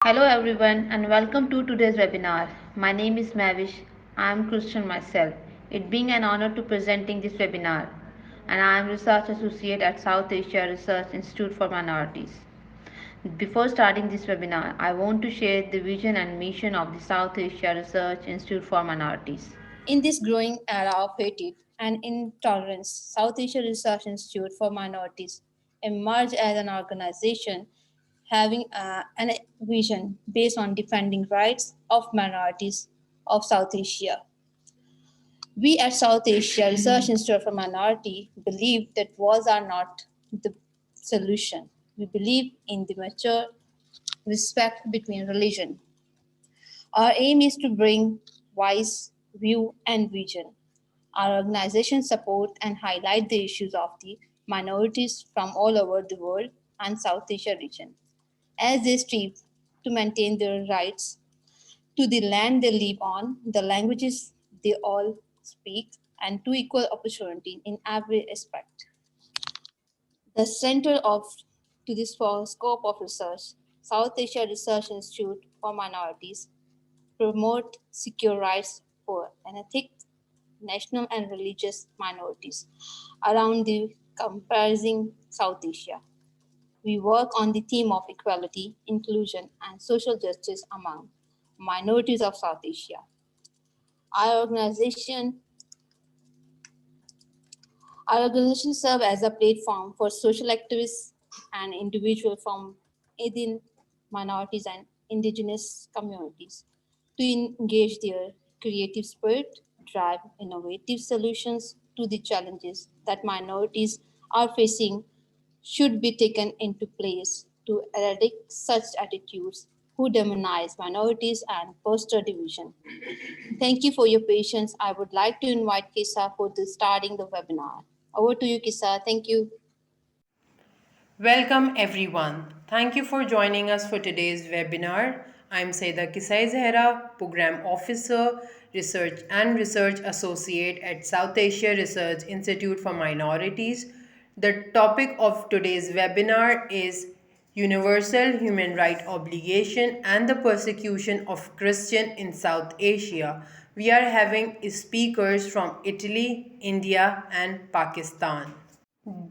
Hello everyone and welcome to today's webinar. My name is Mavish. I am Christian myself. It being an honor to presenting this webinar and I am Research Associate at South Asia Research Institute for Minorities. Before starting this webinar, I want to share the vision and mission of the South Asia Research Institute for Minorities. In this growing era of hatred and intolerance, South Asia Research Institute for Minorities emerged as an organization having an vision based on defending rights of minorities of South Asia. We at South Asia Research Institute for Minority believe that wars are not the solution. We believe in the mature respect between religion. Our aim is to bring wise view and vision. Our organization support and highlight the issues of the minorities from all over the world and South Asia region as they strive to maintain their rights to the land they live on, the languages they all speak, and to equal opportunity in every aspect. The center of to this scope of research, South Asia Research Institute for Minorities promote secure rights for ethnic, national, and religious minorities around the comprising South Asia. We work on the theme of equality, inclusion, and social justice among minorities of South Asia. Our organization Our organization serves as a platform for social activists and individuals from within minorities and indigenous communities to engage their creative spirit, drive innovative solutions to the challenges that minorities are facing should be taken into place to eradicate such attitudes who demonize minorities and foster division. Thank you for your patience. I would like to invite Kisa for the starting the webinar. Over to you, Kisa. Thank you. Welcome everyone. Thank you for joining us for today's webinar. I'm Saida Kisai Zehra, Program Officer, Research Associate at South Asia Research Institute for Minorities. The topic of today's webinar is Universal Human Right Obligation and the Persecution of Christian in South Asia. We are having speakers from Italy, India and Pakistan.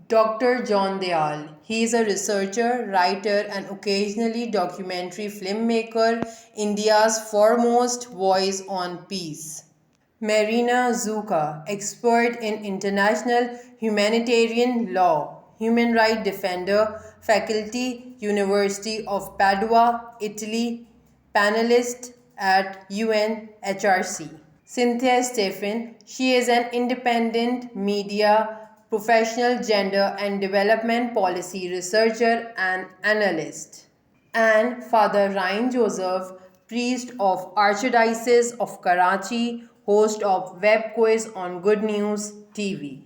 Dr. John Dayal. He is a researcher, writer, and occasionally documentary filmmaker, India's foremost voice on peace. Marina Zucca, expert in international humanitarian law, human rights defender, faculty, University of Padua, Italy, panelist at UNHRC. Cynthia Stephen, she is an independent media professional, gender and development policy researcher and analyst. And Father Ryan Joseph, priest of Archdiocese of Karachi, host of web quiz on Good News TV.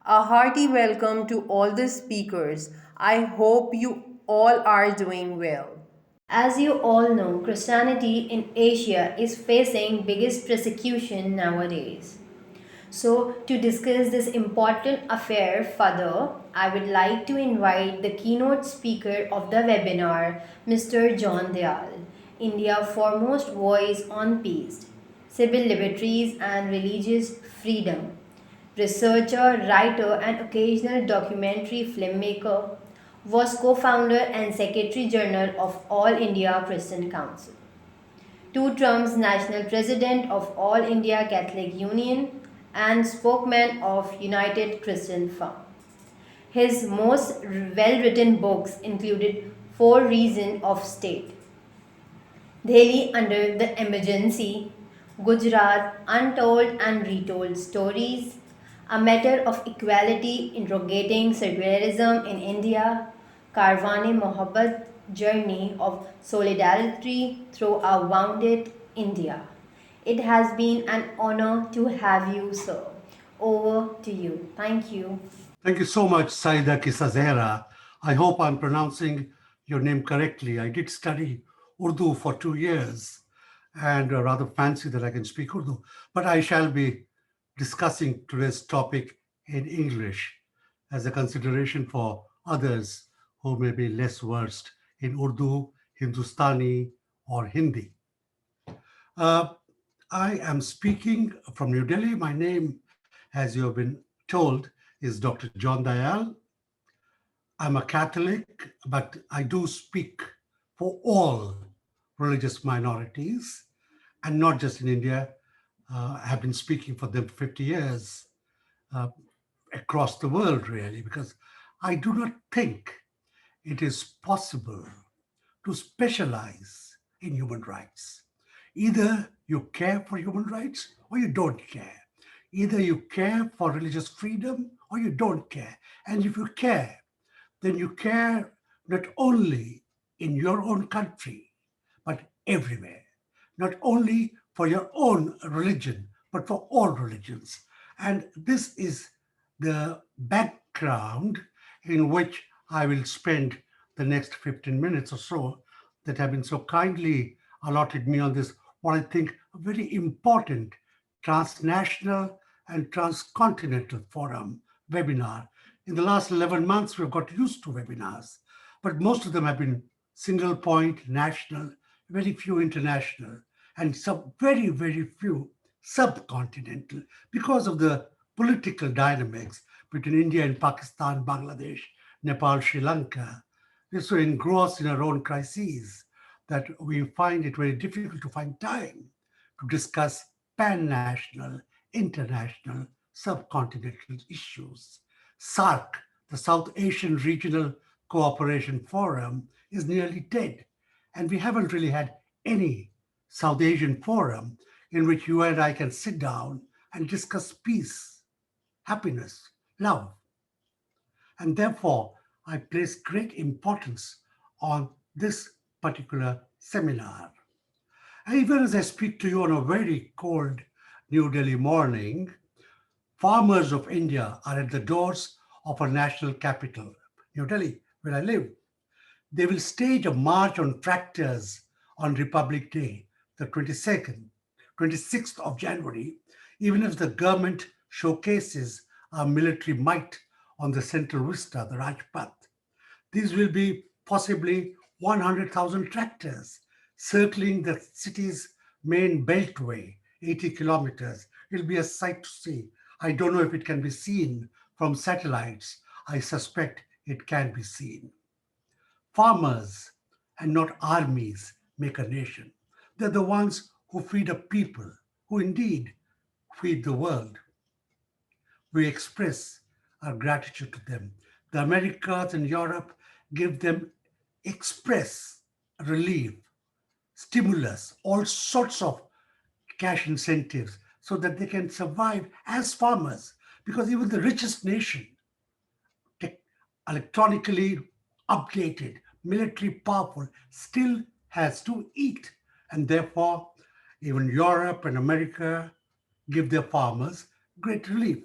A hearty welcome to all the speakers. I hope you all are doing well. As you all know, Christianity in Asia is facing biggest persecution nowadays. So, to discuss this important affair further, I would like to invite the keynote speaker of the webinar, Mr. John Dayal, India's foremost voice on peace, civil liberties and religious freedom, researcher, writer, and occasional documentary filmmaker, was co-founder and secretary general of All India Christian Council. 2 terms national president of All India Catholic Union and spokesman of United Christian Firm. His most well-written books included Four Reasons of State, Delhi Under the Emergency, Gujarat Untold and Retold Stories, A Matter of Equality Interrogating Secularism in India, Karwane Mohabbat Journey of Solidarity Through a Wounded India. It has been an honor to have you, sir. Over to you. Thank you. Thank you so much, Saida Kisazera. I hope I'm pronouncing your name correctly. I did study Urdu for 2 years and rather fancy that I can speak Urdu, but I shall be discussing today's topic in English as a consideration for others who may be less versed in Urdu, Hindustani, or Hindi. Uh, I am speaking from New Delhi. My name, as you have been told, is Dr. John Dayal. I'm a Catholic, but I do speak for all religious minorities, and not just in India. I have been speaking for them for 50 years uh, across the world, really, because I do not think it is possible to specialize in human rights. Either you care for human rights or you don't care. Either you care for religious freedom or you don't care. And if you care, then you care not only in your own country, but everywhere. Not only for your own religion, but for all religions. And this is the background in which I will spend the next 15 minutes or so that have been so kindly allotted me on this, what I think a very important transnational and transcontinental forum webinar. In the last 11 months, we've got used to webinars, but most of them have been single point, national, very few international, and some very, very few subcontinental because of the political dynamics between India and Pakistan, Bangladesh, Nepal, Sri Lanka. We're so engrossed in our own crises that we find it very difficult to find time to discuss pan-national, international, subcontinental issues. SARC, the South Asian Regional Cooperation Forum, is nearly dead. And we haven't really had any South Asian forum in which you and I can sit down and discuss peace, happiness, love. And therefore, I place great importance on this particular seminar. And even as I speak to you on a very cold New Delhi morning, farmers of India are at the doors of our national capital, New Delhi, where I live. They will stage a march on tractors on Republic Day, the 22nd, 26th of January, even if the government showcases our military might on the central vista, the Rajpath. These will be possibly 100,000 tractors circling the city's main beltway, 80 kilometers. It'll be a sight to see. I don't know if it can be seen from satellites. I suspect it can be seen. Farmers and not armies make a nation. They're the ones who feed a people, who indeed feed the world. We express our gratitude to them. The Americas and Europe give them express relief, stimulus, all sorts of cash incentives so that they can survive as farmers. Because even the richest nation, tech, electronically updated, military powerful, still has to eat. And therefore, even Europe and America give their farmers great relief.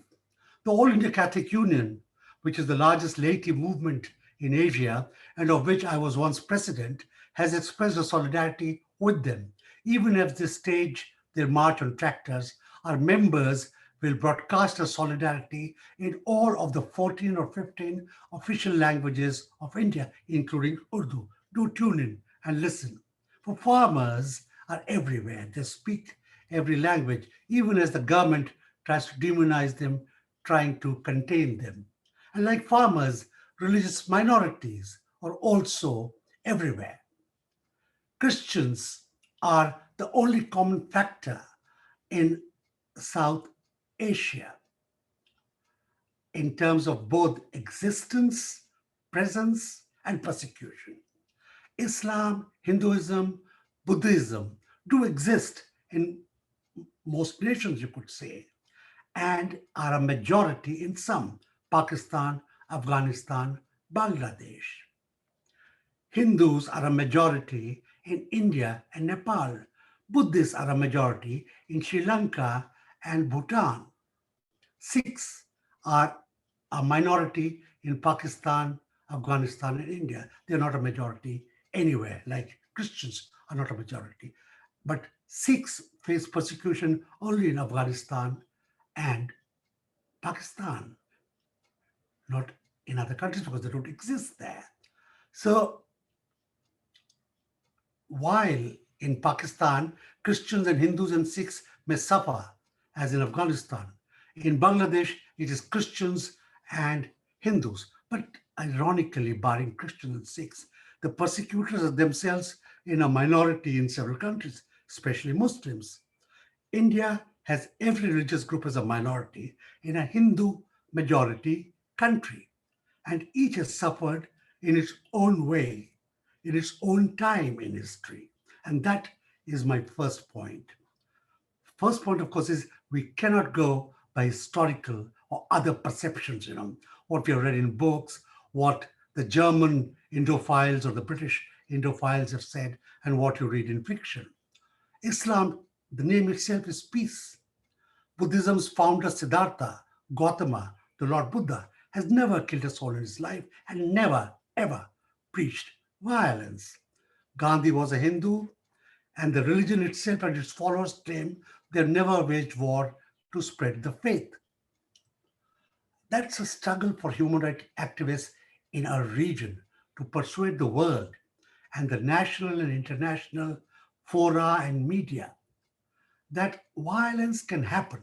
The All India Catholic Union, which is the largest laity movement in Asia and of which I was once president, has expressed a solidarity with them. Even if they stage their march on tractors, our members will broadcast a solidarity in all of the 14 or 15 official languages of India, including Urdu. Do tune in and listen. For farmers are everywhere. They speak every language, even as the government tries to demonize them, trying to contain them. And like farmers, religious minorities are also everywhere. Christians are the only common factor in South Asia in terms of both existence, presence, and persecution. Islam, Hinduism, Buddhism do exist in most nations, you could say, and are a majority in some, Pakistan, Afghanistan, Bangladesh. Hindus are a majority in India and Nepal. Buddhists are a majority in Sri Lanka and Bhutan. Sikhs are a minority in Pakistan, Afghanistan, and India. They're not a majority anywhere, like Christians are not a majority. But Sikhs face persecution only in Afghanistan and Pakistan, not in other countries because they don't exist there. So while In Pakistan, Christians and Hindus and Sikhs may suffer, as in Afghanistan. In Bangladesh, it is Christians and Hindus. But ironically, barring Christians and Sikhs, the persecutors are themselves in a minority in several countries, especially Muslims. India has every religious group as a minority in a Hindu majority country, and each has suffered in its own way, in its own time in history. And that is my first point. First point, of course, is we cannot go by historical or other perceptions, what we have read in books, what the German Indophiles or the British Indophiles have said, and what you read in fiction. Islam, the name itself is peace. Buddhism's founder Siddhartha, Gautama, the Lord Buddha, has never killed a soul in his life and never, ever preached violence. Gandhi was a Hindu, and the religion itself and its followers claim they never waged war to spread the faith. That's a struggle for human rights activists in our region to persuade the world and the national and international fora and media that violence can happen,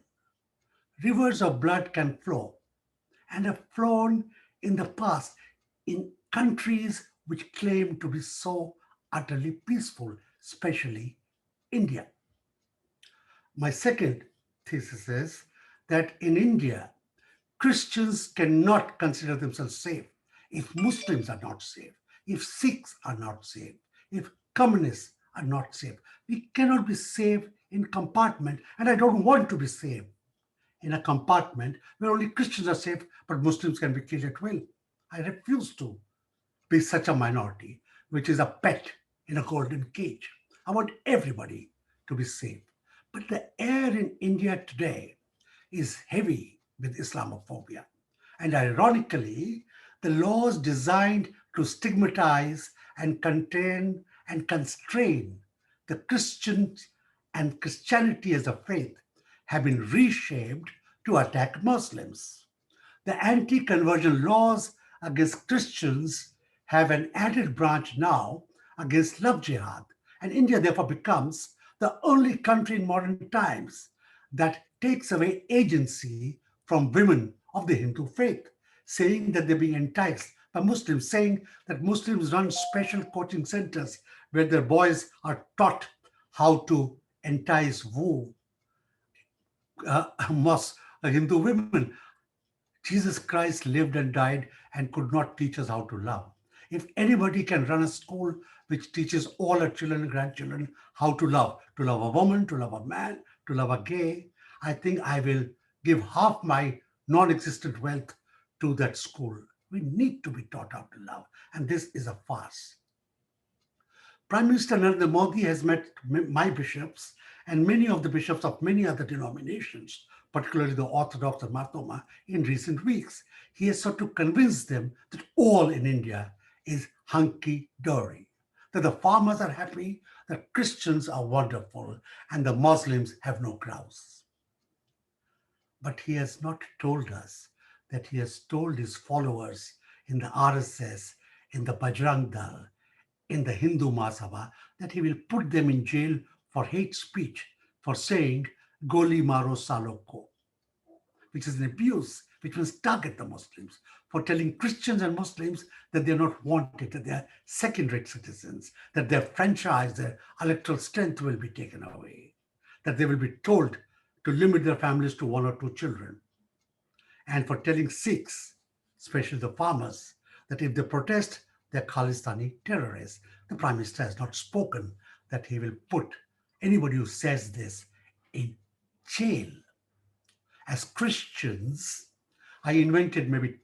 rivers of blood can flow, and have flown in the past in countries which claim to be so utterly peaceful, especially India. My second thesis is that in India, Christians cannot consider themselves safe if Muslims are not safe, if Sikhs are not safe, if communists are not safe. We cannot be safe in compartment, and I don't want to be safe in a compartment where only Christians are safe, but Muslims can be killed at will. I refuse to be such a minority, which is a pet in a golden cage. I want everybody to be safe. But the air in India today is heavy with Islamophobia. And ironically, the laws designed to stigmatize and contain and constrain the Christians and Christianity as a faith have been reshaped to attack Muslims. The anti conversion laws against Christians have an added branch now against love jihad, and India therefore becomes the only country in modern times that takes away agency from women of the Hindu faith, saying that they're being enticed by Muslims, saying that Muslims run special coaching centers where their boys are taught how to entice, woo Hindu women. Jesus Christ lived and died and could not teach us how to love. If anybody can run a school which teaches all our children and grandchildren how to love a woman, to love a man, to love a gay, I think I will give half my non existent wealth to that school. We need to be taught how to love, and this is a farce. Prime Minister Narendra Modi has met my bishops and many of the bishops of many other denominations, particularly the Orthodox and Marthoma, in recent weeks. He has sought to convince them that all in India is hunky dory, that the farmers are happy, that Christians are wonderful, and the Muslims have no grouse. But he has not told us that he has told his followers in the RSS, in the Bajrang Dal, in the Hindu Mahasabha, that he will put them in jail for hate speech, for saying Goli Maro Saloko, which is an abuse, which means target the Muslims, for telling Christians and Muslims that they're not wanted, that they're second-rate citizens, that their franchise, their electoral strength will be taken away, that they will be told to limit their families to one or two children, and for telling Sikhs, especially the farmers, that if they protest, they're Khalistani terrorists. The Prime Minister has not spoken that he will put anybody who says this in jail. As Christians, I invented maybe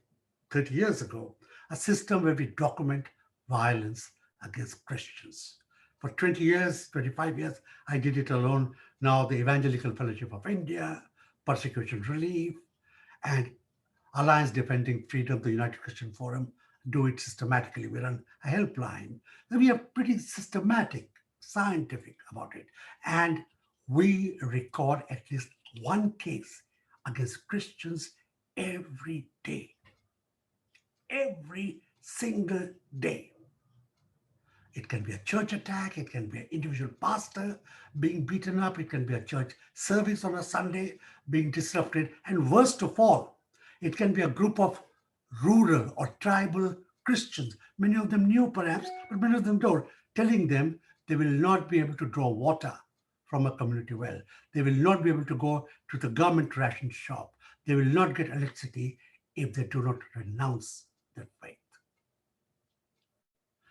30 years ago a system where we document violence against Christians. For 20 years, 25 years, I did it alone. Now the Evangelical Fellowship of India, Persecution Relief, and Alliance Defending Freedom, the United Christian Forum, do it systematically. We run a helpline. So we are pretty systematic, scientific about it. And we record at least one case against Christians every day. Every single day. It can be a church attack, it can be an individual pastor being beaten up, it can be a church service on a Sunday being disrupted, and worst of all, it can be a group of rural or tribal Christians, many of them knew perhaps, but many of them don't, telling them they will not be able to draw water from a community well. They will not be able to go to the government ration shop. They will not get electricity if they do not renounce their faith.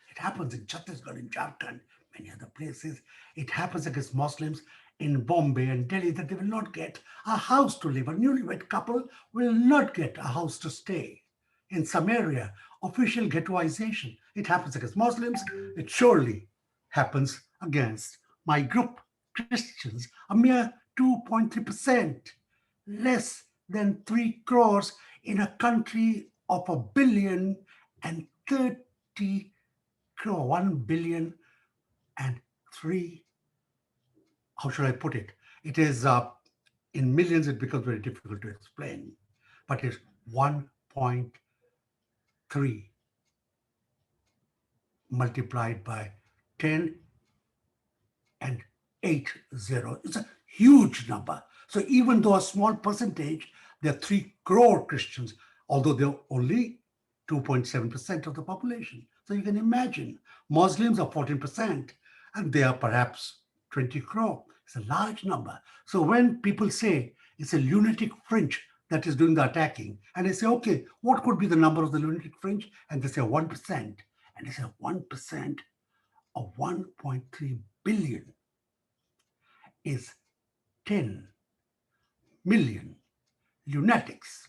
It happens in Chhattisgarh, in Jharkhand, many other places. It happens against Muslims in Bombay and Delhi that they will not get a house to live. A newlywed couple will not get a house to stay. In some area, official ghettoization. It happens against Muslims. It surely happens against my group, Christians, a mere 2.3%, less than 3 crores in a country of a billion and 30 crore, 1 billion and 3, how should I put it? It is in millions, it becomes very difficult to explain, but it's 1.3 multiplied by 10 and 80. It's a huge number. So even though a small percentage, there are 3 crore Christians, although they're only 2.7% of the population. So you can imagine Muslims are 14%, and they are perhaps 20 crore. It's a large number. So when people say it's a lunatic fringe that is doing the attacking, and I say, okay, what could be the number of the lunatic fringe? And they say 1%. And they say 1% of 1.3 billion is 10 million lunatics.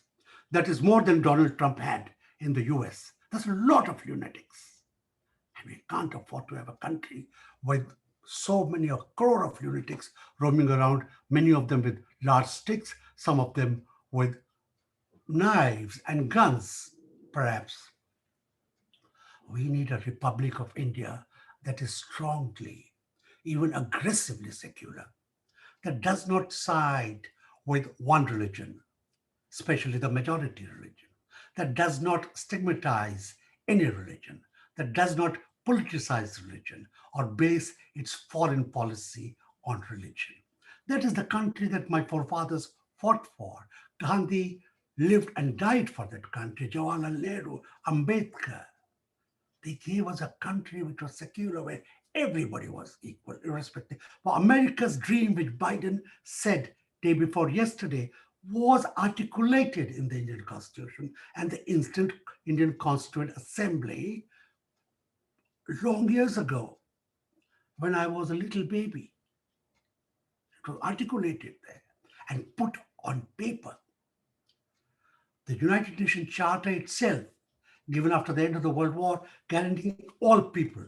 That is more than Donald Trump had in the US. That's a lot of lunatics. And we can't afford to have a country with so many, a crore of lunatics roaming around, many of them with large sticks, some of them with knives and guns, perhaps. We need a Republic of India that is strongly, even aggressively secular, that does not side with one religion, especially the majority religion, that does not stigmatize any religion, that does not politicize religion or base its foreign policy on religion. That is the country that my forefathers fought for. Gandhi lived and died for that country. Jawaharlal Nehru, Ambedkar. They gave us a country which was secular, where everybody was equal, irrespective. For America's dream, which Biden said day before yesterday, was articulated in the Indian Constitution and the instant Indian Constituent Assembly long years ago, when I was a little baby. It was articulated there and put on paper. The United Nations Charter itself, given after the end of the World War, guaranteeing all people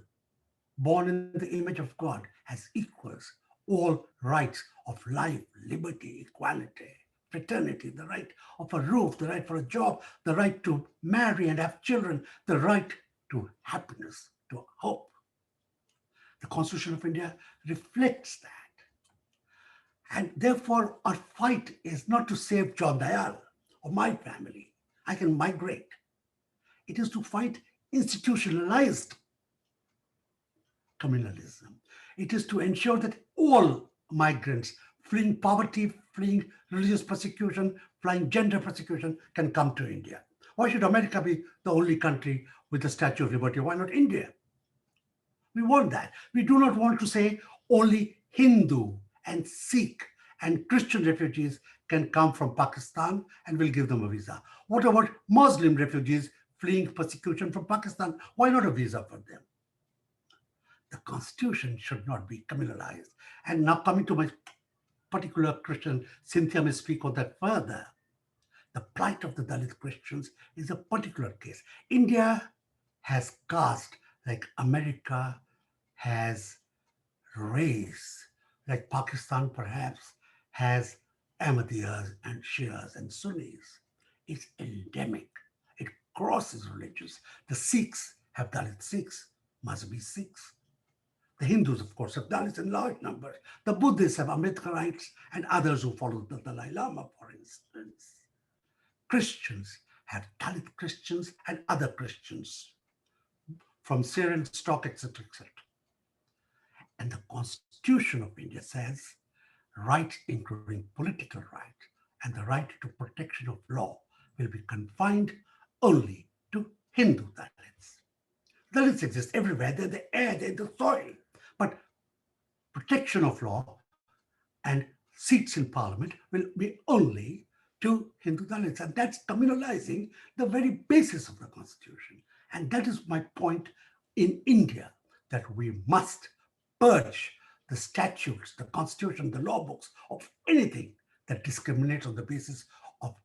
born in the image of God as equals, all rights of life, liberty, equality, fraternity, the right of a roof, the right for a job, the right to marry and have children, the right to happiness, to hope. The Constitution of India reflects that. And therefore, our fight is not to save John Dayal or my family. I can migrate. It is to fight institutionalized communalism. It is to ensure that all migrants fleeing poverty, fleeing religious persecution, fleeing gender persecution can come to India. Why should America be the only country with a Statue of Liberty? Why not India? We want that. We do not want to say only Hindu and Sikh and Christian refugees can come from Pakistan and we'll give them a visa. What about Muslim refugees fleeing persecution from Pakistan? Why not a visa for them? The Constitution should not be communalized. And now coming to my particular Christian, Cynthia may speak on that further. The plight of the Dalit Christians is a particular case. India has caste like America has race, like Pakistan perhaps has Ahmadiyas and Shias and Sunnis. It's endemic. It crosses religions. The Sikhs have Dalit Sikhs, Mazhabi Sikhs. The Hindus, of course, have Dalits in large numbers. The Buddhists have Ambedkarites and others who follow the Dalai Lama, for instance. Christians have Dalit Christians and other Christians. from cereal stock, etc., etc. And the Constitution of India says rights including political right and the right to protection of law will be confined only to Hindu Dalits. Dalits exist everywhere. They're in the air, they're in the soil. But protection of law and seats in parliament will be only to Hindu Dalits. And that's communalizing the very basis of the Constitution. And that is my point in India, that we must purge the statutes, the Constitution, the law books of anything that discriminates on the basis of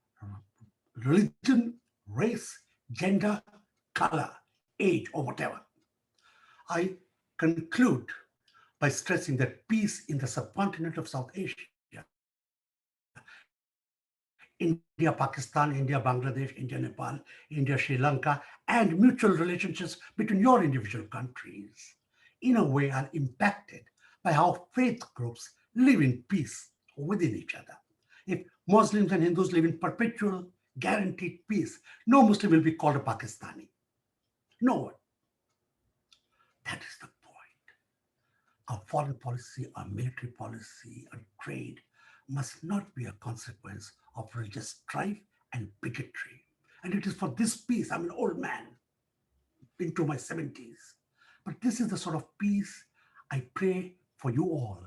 religion, race, gender, color, age, or whatever. I conclude by stressing that peace in the subcontinent of South Asia, India, Pakistan, India, Bangladesh, India, Nepal, India, Sri Lanka, and mutual relationships between your individual countries, in a way, are impacted by how faith groups live in peace within each other. If Muslims and Hindus live in perpetual, guaranteed peace, no Muslim will be called a Pakistani. No one. That is the point. Our foreign policy, our military policy, our trade must not be a consequence of religious strife and bigotry. And it is for this peace, I'm an old man, into my 70s. But this is the sort of peace I pray for you all,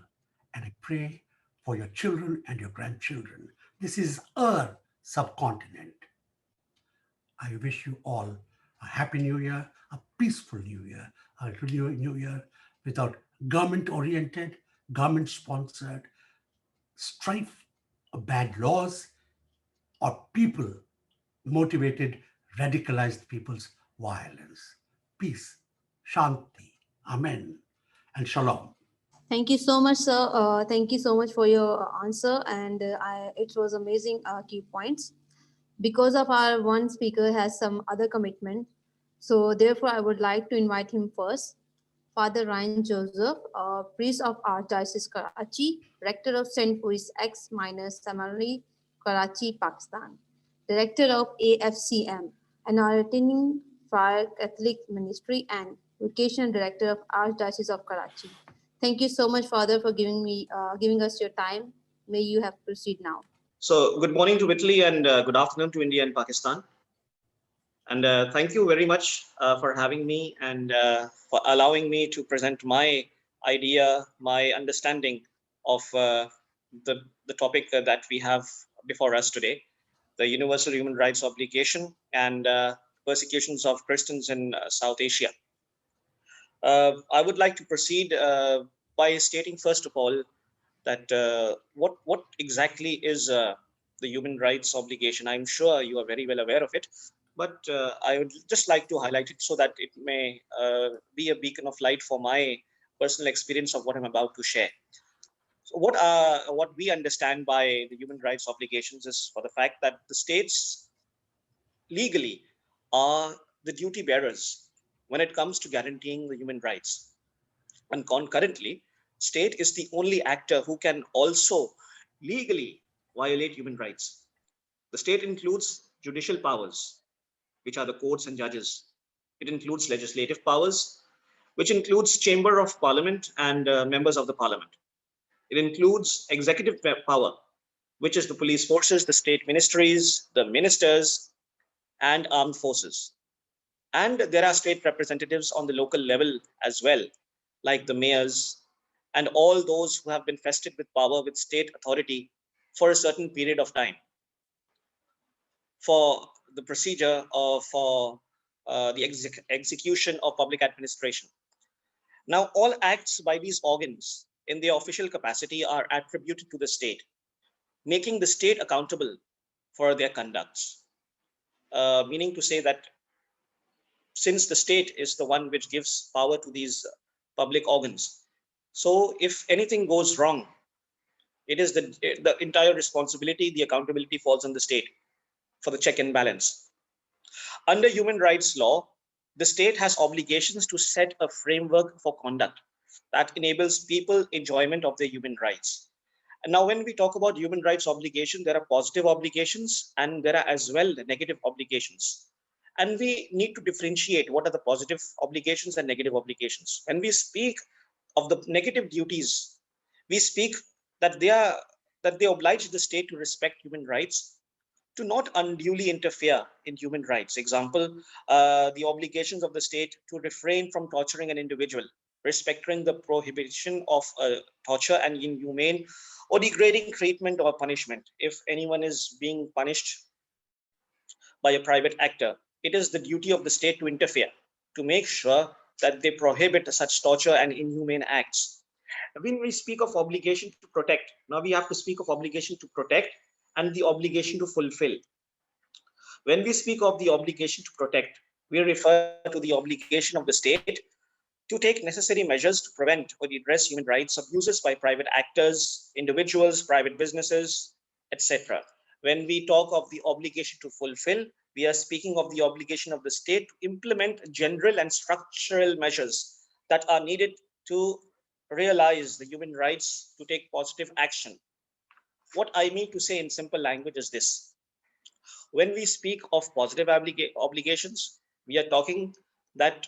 and I pray for your children and your grandchildren. This is our subcontinent. I wish you all a happy new year, a peaceful new year, a new year without government-oriented, government-sponsored strife, or bad laws, or people-motivated, radicalized people's violence. Peace, shanti, amen, and shalom. Thank you so much, sir. Thank you so much for your answer, and it was amazing key points. Because of our one speaker has some other commitment, so therefore I would like to invite him first. Father Ryan Joseph, priest of Archdiocese Karachi, rector of St. Pius X Seminary, Karachi, Pakistan, director of AFCM, and our attending Friar Catholic Ministry and vocation director of Archdiocese of Karachi. Thank you so much, Father, for giving us your time. May you have proceed now. So good morning to Italy and good afternoon to India and Pakistan. And thank you very much for having me and for allowing me to present my idea, my understanding of the topic that we have before us today, the Universal Human Rights Obligation and persecutions of Christians in South Asia. I would like to proceed by stating, first of all, that what exactly is the human rights obligation. I'm sure you are very well aware of it, but I would just like to highlight it so that it may be a beacon of light for my personal experience of what I'm about to share. So what we understand by the human rights obligations is for the fact that the states legally are the duty bearers when it comes to guaranteeing the human rights. And concurrently, state is the only actor who can also legally violate human rights. The state includes judicial powers, which are the courts and judges. It includes legislative powers, which includes Chamber of Parliament and members of the Parliament. It includes executive power, which is the police forces, the state ministries, the ministers, and armed forces. And there are state representatives on the local level as well, like the mayors, and all those who have been vested with power with state authority for a certain period of time for the procedure of the execution of public administration. Now, all acts by these organs in their official capacity are attributed to the state, making the state accountable for their conducts. Meaning to say that since the state is the one which gives power to these public organs, so if anything goes wrong, it is the entire responsibility, the accountability falls on the state for the check and balance. Under human rights law, the state has obligations to set a framework for conduct that enables people enjoyment of their human rights. And now when we talk about human rights obligation, there are positive obligations and there are as well negative obligations. And we need to differentiate what are the positive obligations and negative obligations. When we speak of the negative duties, we speak that they oblige the state to respect human rights, to not unduly interfere in human rights. Example, the obligations of the state to refrain from torturing an individual, respecting the prohibition of torture and inhumane or degrading treatment or punishment. If anyone is being punished by a private actor, it is the duty of the state to interfere, to make sure that they prohibit such torture and inhumane acts. When we speak of obligation to protect, now we have to speak of obligation to protect and the obligation to fulfill. When we speak of the obligation to protect, we refer to the obligation of the state to take necessary measures to prevent or redress human rights abuses by private actors, individuals, private businesses, etc. When we talk of the obligation to fulfill, we are speaking of the obligation of the state to implement general and structural measures that are needed to realize the human rights, to take positive action. What I mean to say in simple language is this: when we speak of positive obligations, we are talking that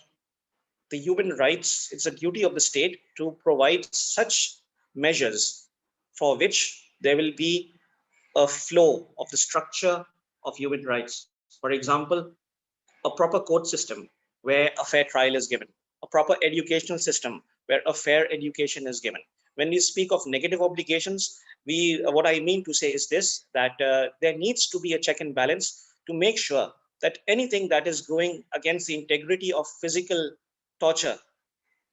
the human rights, it's a duty of the state to provide such measures for which there will be a flow of the structure of human rights. For example, a proper court system where a fair trial is given, a proper educational system where a fair education is given. When we speak of negative obligations, what I mean to say is this, that there needs to be a check and balance to make sure that anything that is going against the integrity of physical torture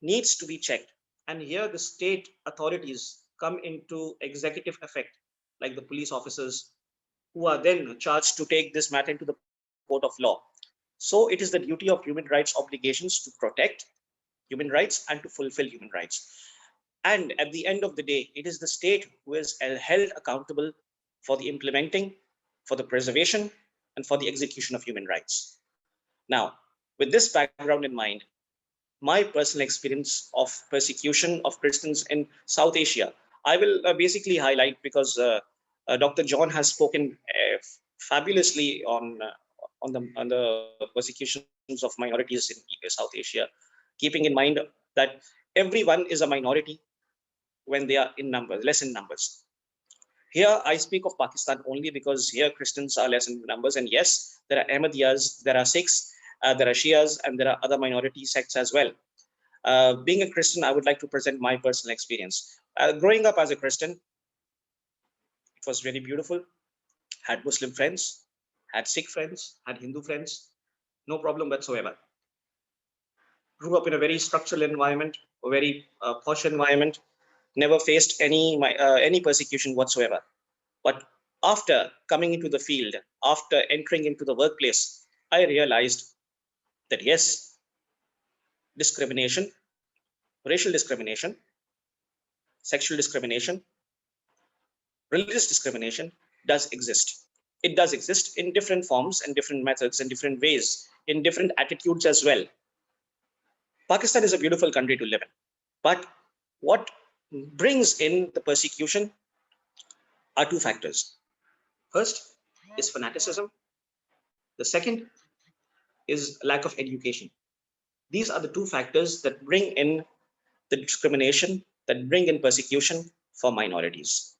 needs to be checked. And here the state authorities come into executive effect, like the police officers, who are then charged to take this matter into the court of law. So it is the duty of human rights obligations to protect human rights and to fulfill human rights. And at the end of the day, it is the state who is held accountable for the implementing, for the preservation, and for the execution of human rights. Now, with this background in mind, my personal experience of persecution of Christians in South Asia, I will basically highlight, because Dr. John has spoken fabulously on the persecutions of minorities in South Asia, keeping in mind that everyone is a minority when they are in numbers, less in numbers. Here I speak of Pakistan only because here Christians are less in numbers, and yes, there are Ahmadiyas, there are Sikhs, there are Shias, and there are other minority sects as well. Being a Christian, I would like to present my personal experience. Growing up as a Christian, it was very beautiful. Had Muslim friends, had Sikh friends, had Hindu friends, no problem whatsoever. Grew up in a very structural environment, a very posh environment, never faced any persecution whatsoever. But after coming into the field, after entering into the workplace, I realized that yes, discrimination, racial discrimination, sexual discrimination, religious discrimination does exist. It does exist in different forms and different methods and different ways, in different attitudes as well. Pakistan is a beautiful country to live in. But what brings in the persecution are two factors. First is fanaticism. The second is lack of education. These are the two factors that bring in the discrimination, that bring in persecution for minorities.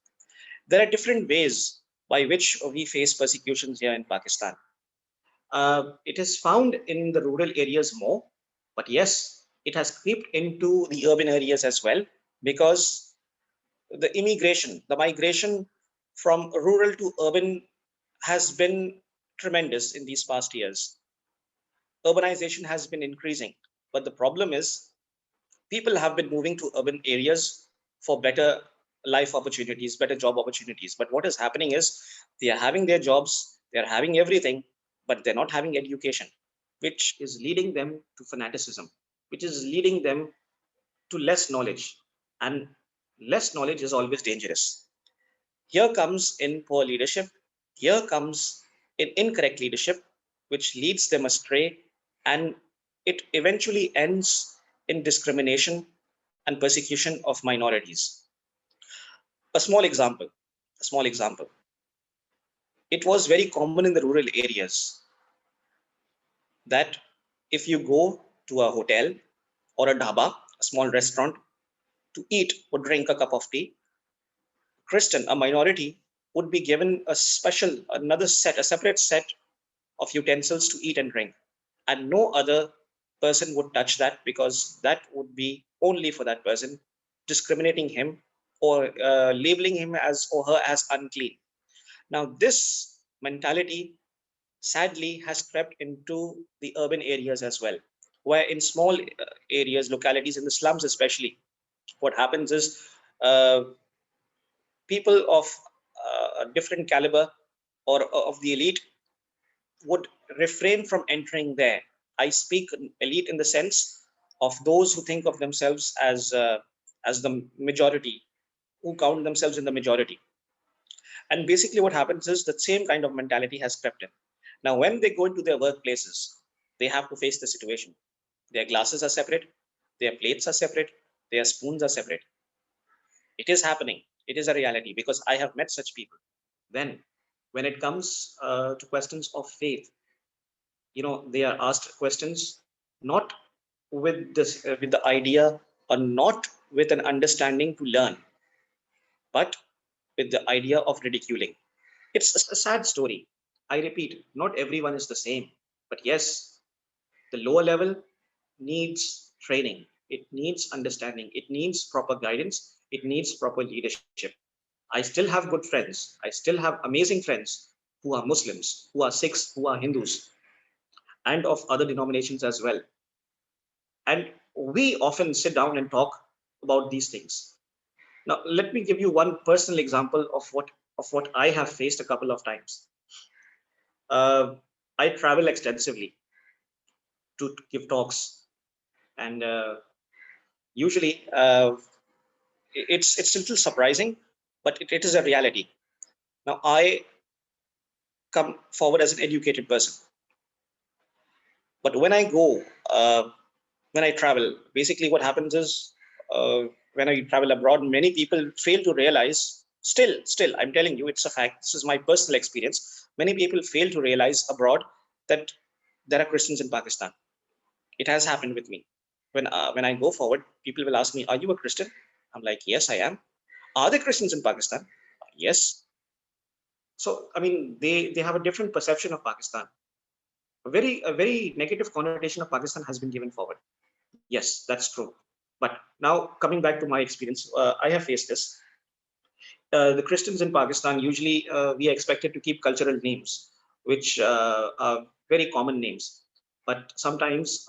There are different ways by which we face persecutions here in Pakistan. It is found in the rural areas more, but yes, it has crept into the urban areas as well, because the immigration, the migration from rural to urban has been tremendous in these past years. Urbanization has been increasing, but the problem is people have been moving to urban areas for better life opportunities, better job opportunities. But what is happening is they are having their jobs, they are having everything, but they're not having education, which is leading them to fanaticism, which is leading them to less knowledge. And less knowledge is always dangerous. Here comes in poor leadership, here comes in incorrect leadership, which leads them astray, and it eventually ends in discrimination and persecution of minorities. A small example, a small example. It was very common in the rural areas that if you go to a hotel or a dhaba, a small restaurant, to eat or drink a cup of tea, Christian, a minority, would be given a separate set of utensils to eat and drink. And no other person would touch that, because that would be only for that person, discriminating him or labeling him as or her as unclean. Now, this mentality sadly has crept into the urban areas as well, where in small areas, localities, in the slums especially, what happens is uh, people of a different caliber or of the elite would refrain from entering there. I speak elite in the sense of those who think of themselves as the majority, who count themselves in the majority. And basically, what happens is the same kind of mentality has crept in. Now, when they go into their workplaces, they have to face the situation. Their glasses are separate, their plates are separate, their spoons are separate. It is happening. It is a reality, because I have met such people. Then, when it comes to questions of faith, they are asked questions not with the idea, or not with an understanding to learn, but with the idea of ridiculing. It's a sad story. I repeat, not everyone is the same, but yes, the lower level needs training, it needs understanding, it needs proper guidance, it needs proper leadership. I still have good friends, I still have amazing friends who are Muslims, who are Sikhs, who are Hindus, and of other denominations as well. And we often sit down and talk about these things. Now, let me give you one personal example of what I have faced a couple of times. Uh, I travel extensively to give talks, and usually it's a little surprising, but it is a reality. Now, I come forward as an educated person, but when I travel, basically what happens is, uh, when I travel abroad, many people fail to realize, still I'm telling you, it's a fact, this is my personal experience, many people fail to realize abroad that there are Christians in Pakistan. It has happened with me. When I go forward, people will ask me, are you a Christian? I'm like, yes, I am. Are there Christians in Pakistan? Yes. So I mean, they have a different perception of Pakistan. A very negative connotation of Pakistan has been given forward. Yes, that's true. But now, coming back to my experience, I have faced this. The Christians in Pakistan, usually we are expected to keep cultural names, which are very common names. But sometimes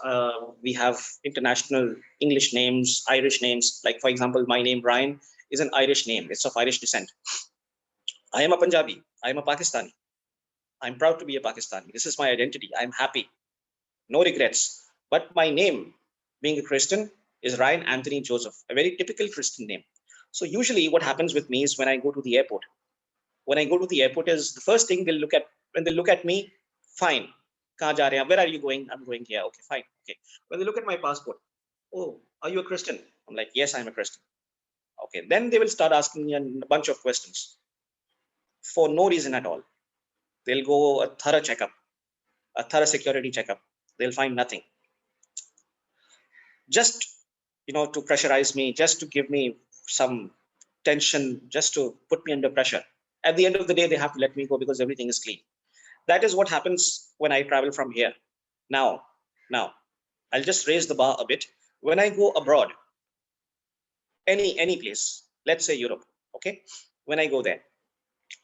we have international English names, Irish names. Like, for example, my name, Brian, is an Irish name. It's of Irish descent. I am a Punjabi. I am a Pakistani. I'm proud to be a Pakistani. This is my identity. I'm happy. No regrets. But my name, being a Christian, is Ryan Anthony Joseph, a very typical Christian name. So usually what happens with me is when I go to the airport, is the first thing they'll look at. When they look at me, fine. Kahan ja rahe hain? Where are you going? I'm going here. Okay, fine. Okay. When they look at my passport, oh, are you a Christian? I'm like, yes, I'm a Christian. Okay. Then they will start asking me a bunch of questions for no reason at all. They'll go a thorough checkup, a thorough security checkup. They'll find nothing. Just to pressurize me, just to give me some tension, just to put me under pressure. At the end of the day, they have to let me go because everything is clean. That is what happens when I travel from here. Now I'll just raise the bar a bit. When I go abroad, any place, let's say Europe, okay, when I go there,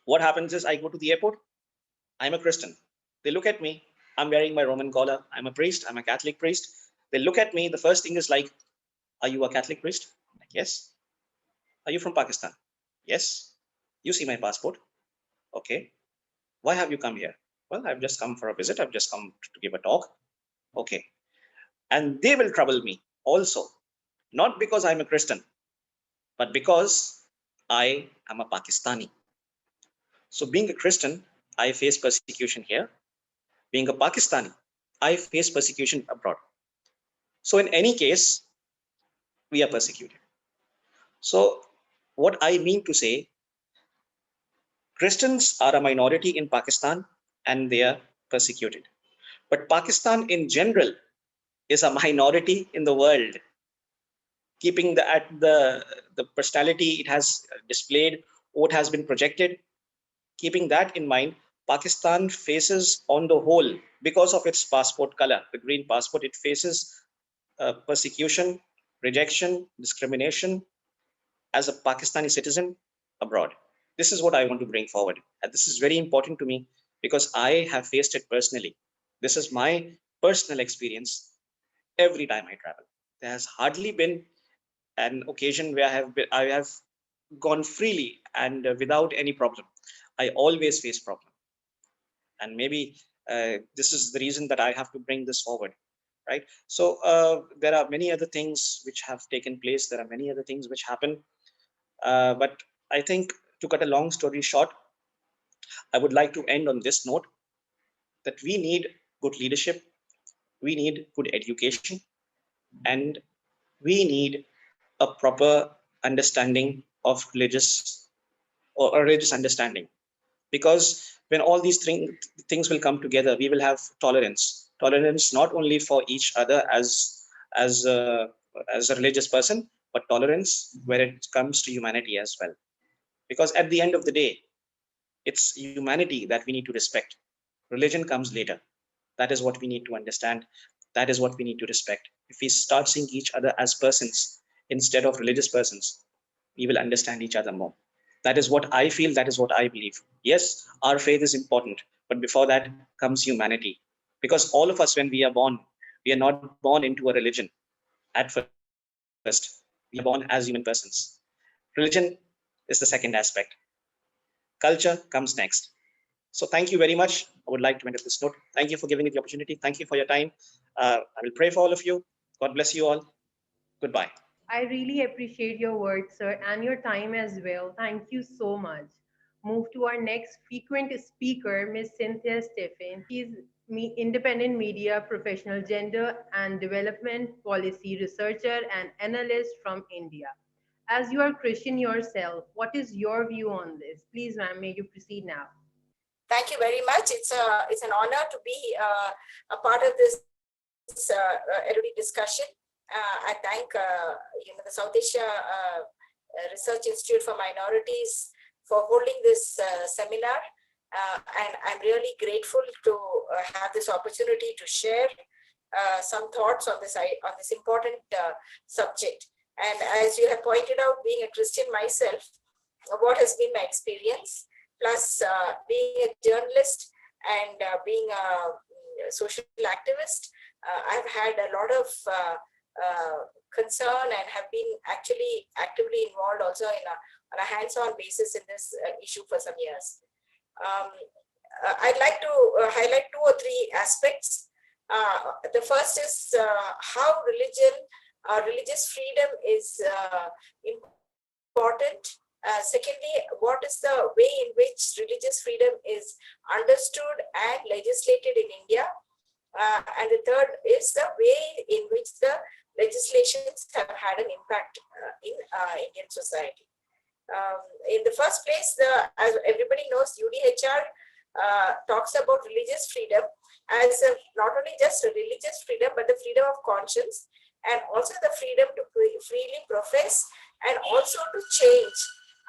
what happens is I go to the airport. I'm a Christian. They look at me. I'm wearing my Roman collar. I'm a priest. I'm a Catholic priest. They look at me. The first thing is like, are you a Catholic priest? I'm like, yes. Are you from Pakistan? Yes. You see my passport. Okay. Why have you come here? Well, I've just come for a visit. I've just come to give a talk. Okay. And they will trouble me also, not because I'm a Christian, but because I am a Pakistani. So being a Christian, I face persecution here. Being a Pakistani, I face persecution abroad. So in any case, we are persecuted. So what I mean to say, Christians are a minority in Pakistan and they are persecuted. But Pakistan in general is a minority in the world, keeping the personality it has displayed, what has been projected. Keeping that in mind, Pakistan faces on the whole, because of its passport color, the green passport, it faces persecution, rejection, discrimination as a Pakistani citizen abroad. This is what I want to bring forward. And this is very important to me because I have faced it personally. This is my personal experience every time I travel. There has hardly been an occasion where I have gone freely and without any problem. I always face problem. And maybe this is the reason that I have to bring this forward, right? So there are many other things which have taken place. There are many other things which happen. But I think, to cut a long story short, I would like to end on this note that we need good leadership, we need good education, and we need a proper understanding of religious or religious understanding. Because when all these things will come together, we will have tolerance not only for each other as as a religious person, but tolerance where it comes to humanity as well. Because at the end of the day, it's humanity that we need to respect. Religion comes later. That is what we need to understand. That is what we need to respect. If we start seeing each other as persons instead of religious persons, we will understand each other more. That is what I feel. That is what I believe. Yes, our faith is important, but before that comes humanity. Because all of us, when we are born, we are not born into a religion at first. We are born as human persons. Religion is the second aspect. Culture comes next. So thank you very much. I would like to end at this note. Thank you for giving me the opportunity. Thank you for your time. I will pray for all of you. God bless you all. Goodbye. I really appreciate your words, sir, and your time as well. Thank you so much. Move to our next frequent speaker, Miss Cynthia Stephen. She is independent media professional, gender and development policy researcher and analyst from India. As you are Christian yourself, what is your view on this? Please, ma'am, may you proceed now. Thank you very much. It's an honor to be a part of this erudite discussion. I thank the South Asia Research Institute for Minorities for holding this seminar, and I'm really grateful to have this opportunity to share some thoughts on this important subject. And as you have pointed out, being a Christian myself, what has been my experience, plus being a journalist and being a social activist, I've had a lot of concern and have been actually actively involved also on a hands-on basis in this issue for some years. I'd like to highlight 2 or 3 aspects. The first is how religious freedom is important. Secondly, what is the way in which religious freedom is understood and legislated in India? And the third is the way in which the legislations have had an impact in Indian society. In the first place, as everybody knows, UDHR talks about religious freedom as not only just a religious freedom, but the freedom of conscience, and also the freedom to freely profess and also to change,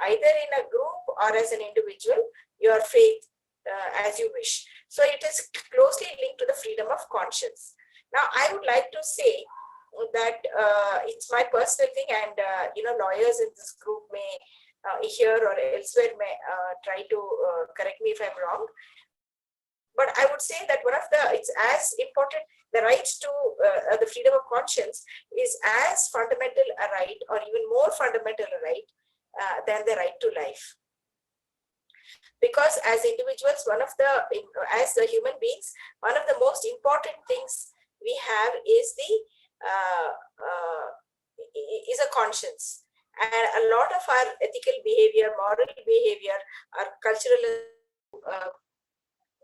either in a group or as an individual, your faith as you wish. So it is closely linked to the freedom of conscience. Now, I would like to say that it's my personal thing, and lawyers in this group may here or elsewhere may try to correct me if I'm wrong. But I would say that it's as important, the rights to the freedom of conscience is as fundamental a right, or even more fundamental a right than the right to life. Because as individuals, as the human beings, one of the most important things we have is is a conscience. And a lot of our ethical behavior, moral behavior, our cultural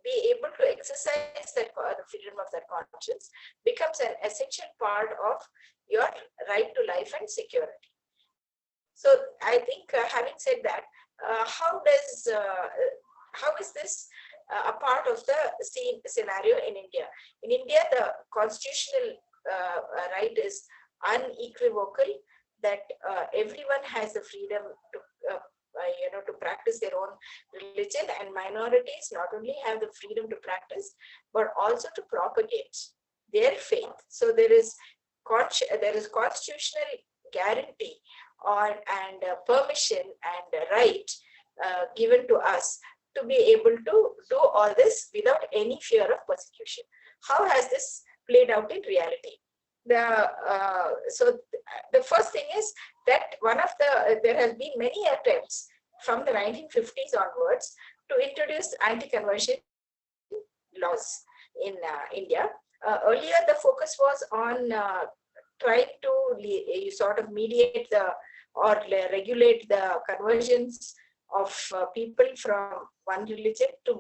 be able to exercise the freedom of that conscience becomes an essential part of your right to life and security. So I think, having said that, how is this a part of the scenario in India? In India, the constitutional right is unequivocal, that everyone has the freedom to to practice their own religion, and minorities not only have the freedom to practice but also to propagate their faith. So there is constitutional guarantee and permission and right given to us to be able to do all this without any fear of persecution. How has this played out in reality? So the first thing is that there has been many attempts from the 1950s onwards to introduce anti-conversion laws in India. Earlier, the focus was on trying to sort of mediate or regulate the conversions of people from one religion to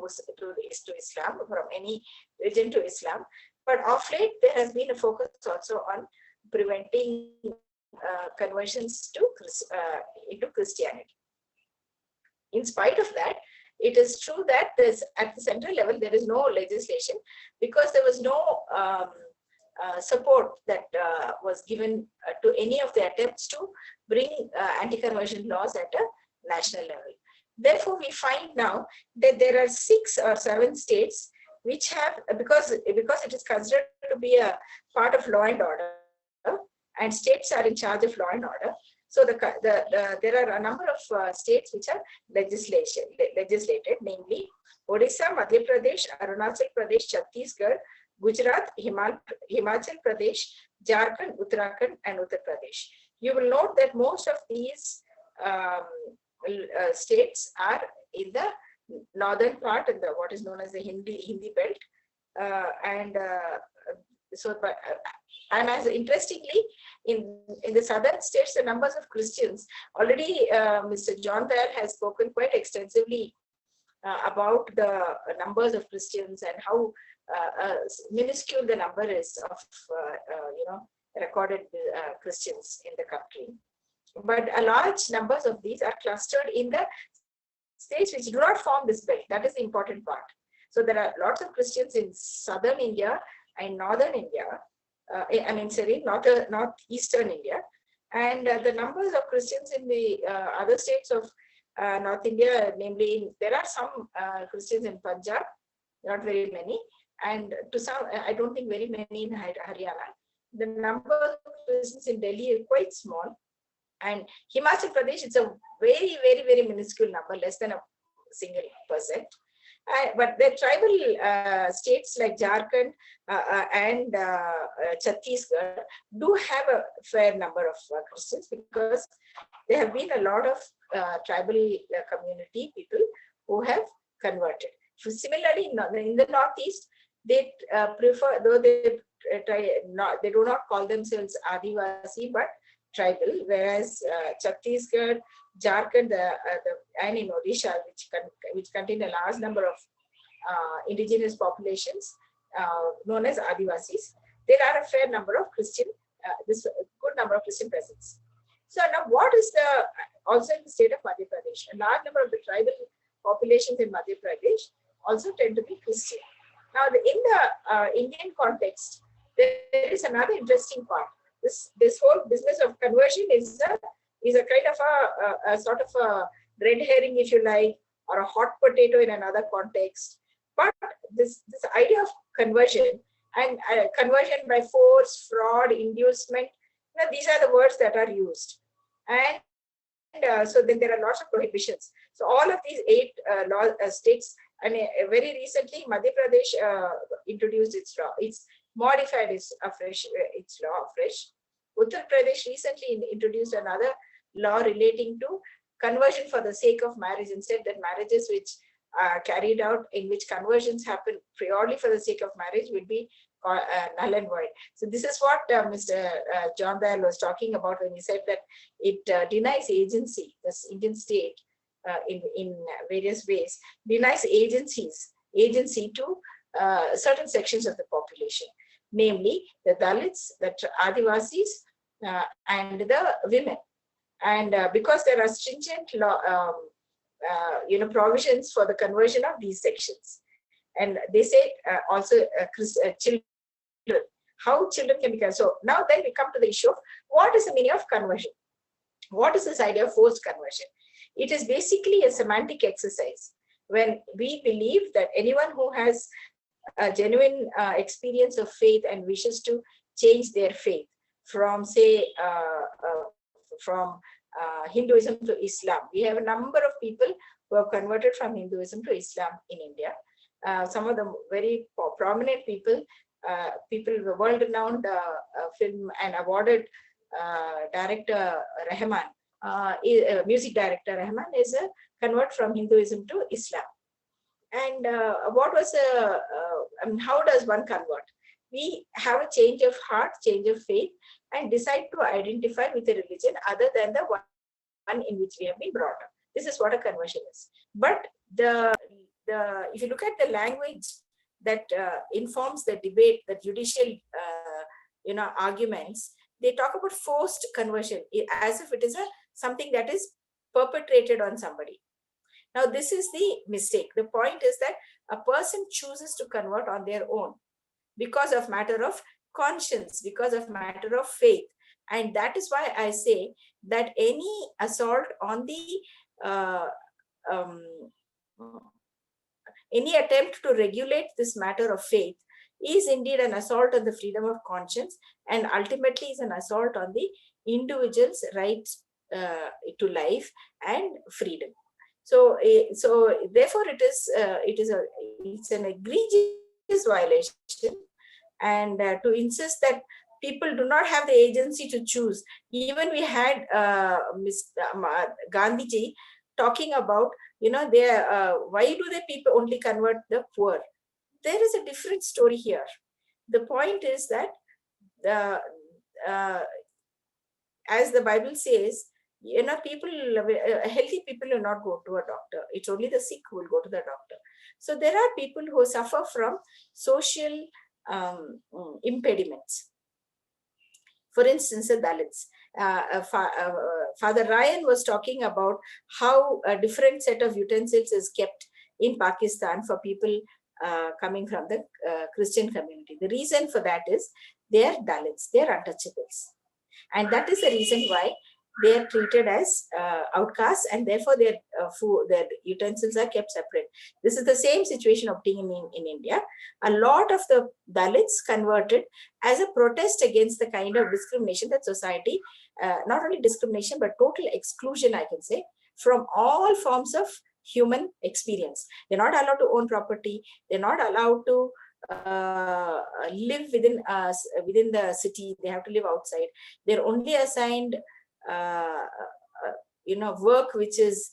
Islam, from any religion to Islam. But of late, there has been a focus also on preventing conversions into Christianity. In spite of that, it is true that at the central level, there is no legislation because there was no support that was given to any of the attempts to bring anti-conversion laws at a national level. Therefore, we find now that there are 6 or 7 states which have, because it is considered to be a part of law and order, and states are in charge of law and order. So there are a number of states which are legislated, namely Odisha, Madhya Pradesh, Arunachal Pradesh, Chhattisgarh, Gujarat, Himachal Pradesh, Jharkhand, Uttarakhand, and Uttar Pradesh. You will note that most of these states are in the northern part, in what is known as the Hindi belt, and as interestingly, in the southern states, the numbers of Christians already, Mr. John Dayal has spoken quite extensively about the numbers of Christians and how minuscule the number is of recorded Christians in the country. But a large numbers of these are clustered in the states which do not form this belt. That is the important part. So there are lots of Christians in southern India and northern India. Northeastern India, and the numbers of Christians in the other states of North India, namely, there are some Christians in Punjab, not very many, and to some, I don't think very many in Haryana. The number of Christians in Delhi is quite small, and Himachal Pradesh, it's a very, very, very minuscule number, less than a single percent. But the tribal states like Jharkhand and Chhattisgarh do have a fair number of Christians, because there have been a lot of tribal community people who have converted. So similarly, in the Northeast, they prefer, though they do not call themselves Adivasi, but tribal, whereas Chhattisgarh, Jharkhand, and in Odisha, which contain a large number of indigenous populations known as Adivasis, there are a fair number of Christian, good number of Christian presence. So now, what is also in the state of Madhya Pradesh? A large number of the tribal populations in Madhya Pradesh also tend to be Christian. Now, in the Indian context, there is another interesting part. This whole business of conversion is a kind of a sort of a red herring, if you like, or a hot potato in another context. But this idea of conversion and conversion by force, fraud, inducement, these are the words that are used. And so then there are lots of prohibitions. So all of these 8 states, and very recently Madhya Pradesh introduced its law. It's modified its law afresh. Uttar Pradesh recently introduced another law relating to conversion for the sake of marriage, and said that marriages which are carried out in which conversions happen purely for the sake of marriage will be null and void. So this is what Mr. John Dayal was talking about when he said that it denies agency, this Indian state in various ways, denies agency to certain sections of the population, namely the Dalits, the Adivasis, and the women. And because there are stringent law, provisions for the conversion of these sections, and they say also children how children can become. So now then we come to the issue of what is the meaning of conversion? What is this idea of forced conversion? It is basically a semantic exercise when we believe that anyone who has a genuine experience of faith and wishes to change their faith from, say, from Hinduism to Islam. We have a number of people who have converted from Hinduism to Islam in India. Some of the very prominent people, world-renowned film and awarded director Rahman, music director Rahman is a convert from Hinduism to Islam. And what was I mean, how does one convert? We have a change of heart, change of faith, and decide to identify with a religion other than the one in which we have been brought up. This is what a conversion is. But if you look at the language that informs the debate, the judicial arguments, they talk about forced conversion as if it is something that is perpetrated on somebody. Now, this is the mistake. The point is that a person chooses to convert on their own because of matter of conscience, because of matter of faith. And that is why I say that any assault on the, any attempt to regulate this matter of faith is indeed an assault on the freedom of conscience, and ultimately is an assault on the individual's right to life and freedom. So therefore, it's an egregious violation, and to insist that people do not have the agency to choose. Even we had Mr. Gandhiji talking about, why do the people only convert the poor? There is a different story here. The point is that as the Bible says, healthy people will not go to a doctor. It's only the sick who will go to the doctor. So there are people who suffer from social impediments. For instance, the Dalits. Father Ryan was talking about how a different set of utensils is kept in Pakistan for people coming from the Christian community. The reason for that is they are Dalits, they are untouchables. And that is the reason why they are treated as outcasts, and therefore their utensils are kept separate. This is the same situation obtaining in India. A lot of the Dalits converted as a protest against the kind of discrimination that society, not only discrimination, but total exclusion, I can say, from all forms of human experience. They're not allowed to own property. They're not allowed to live within the city. They have to live outside. They're only assigned work which is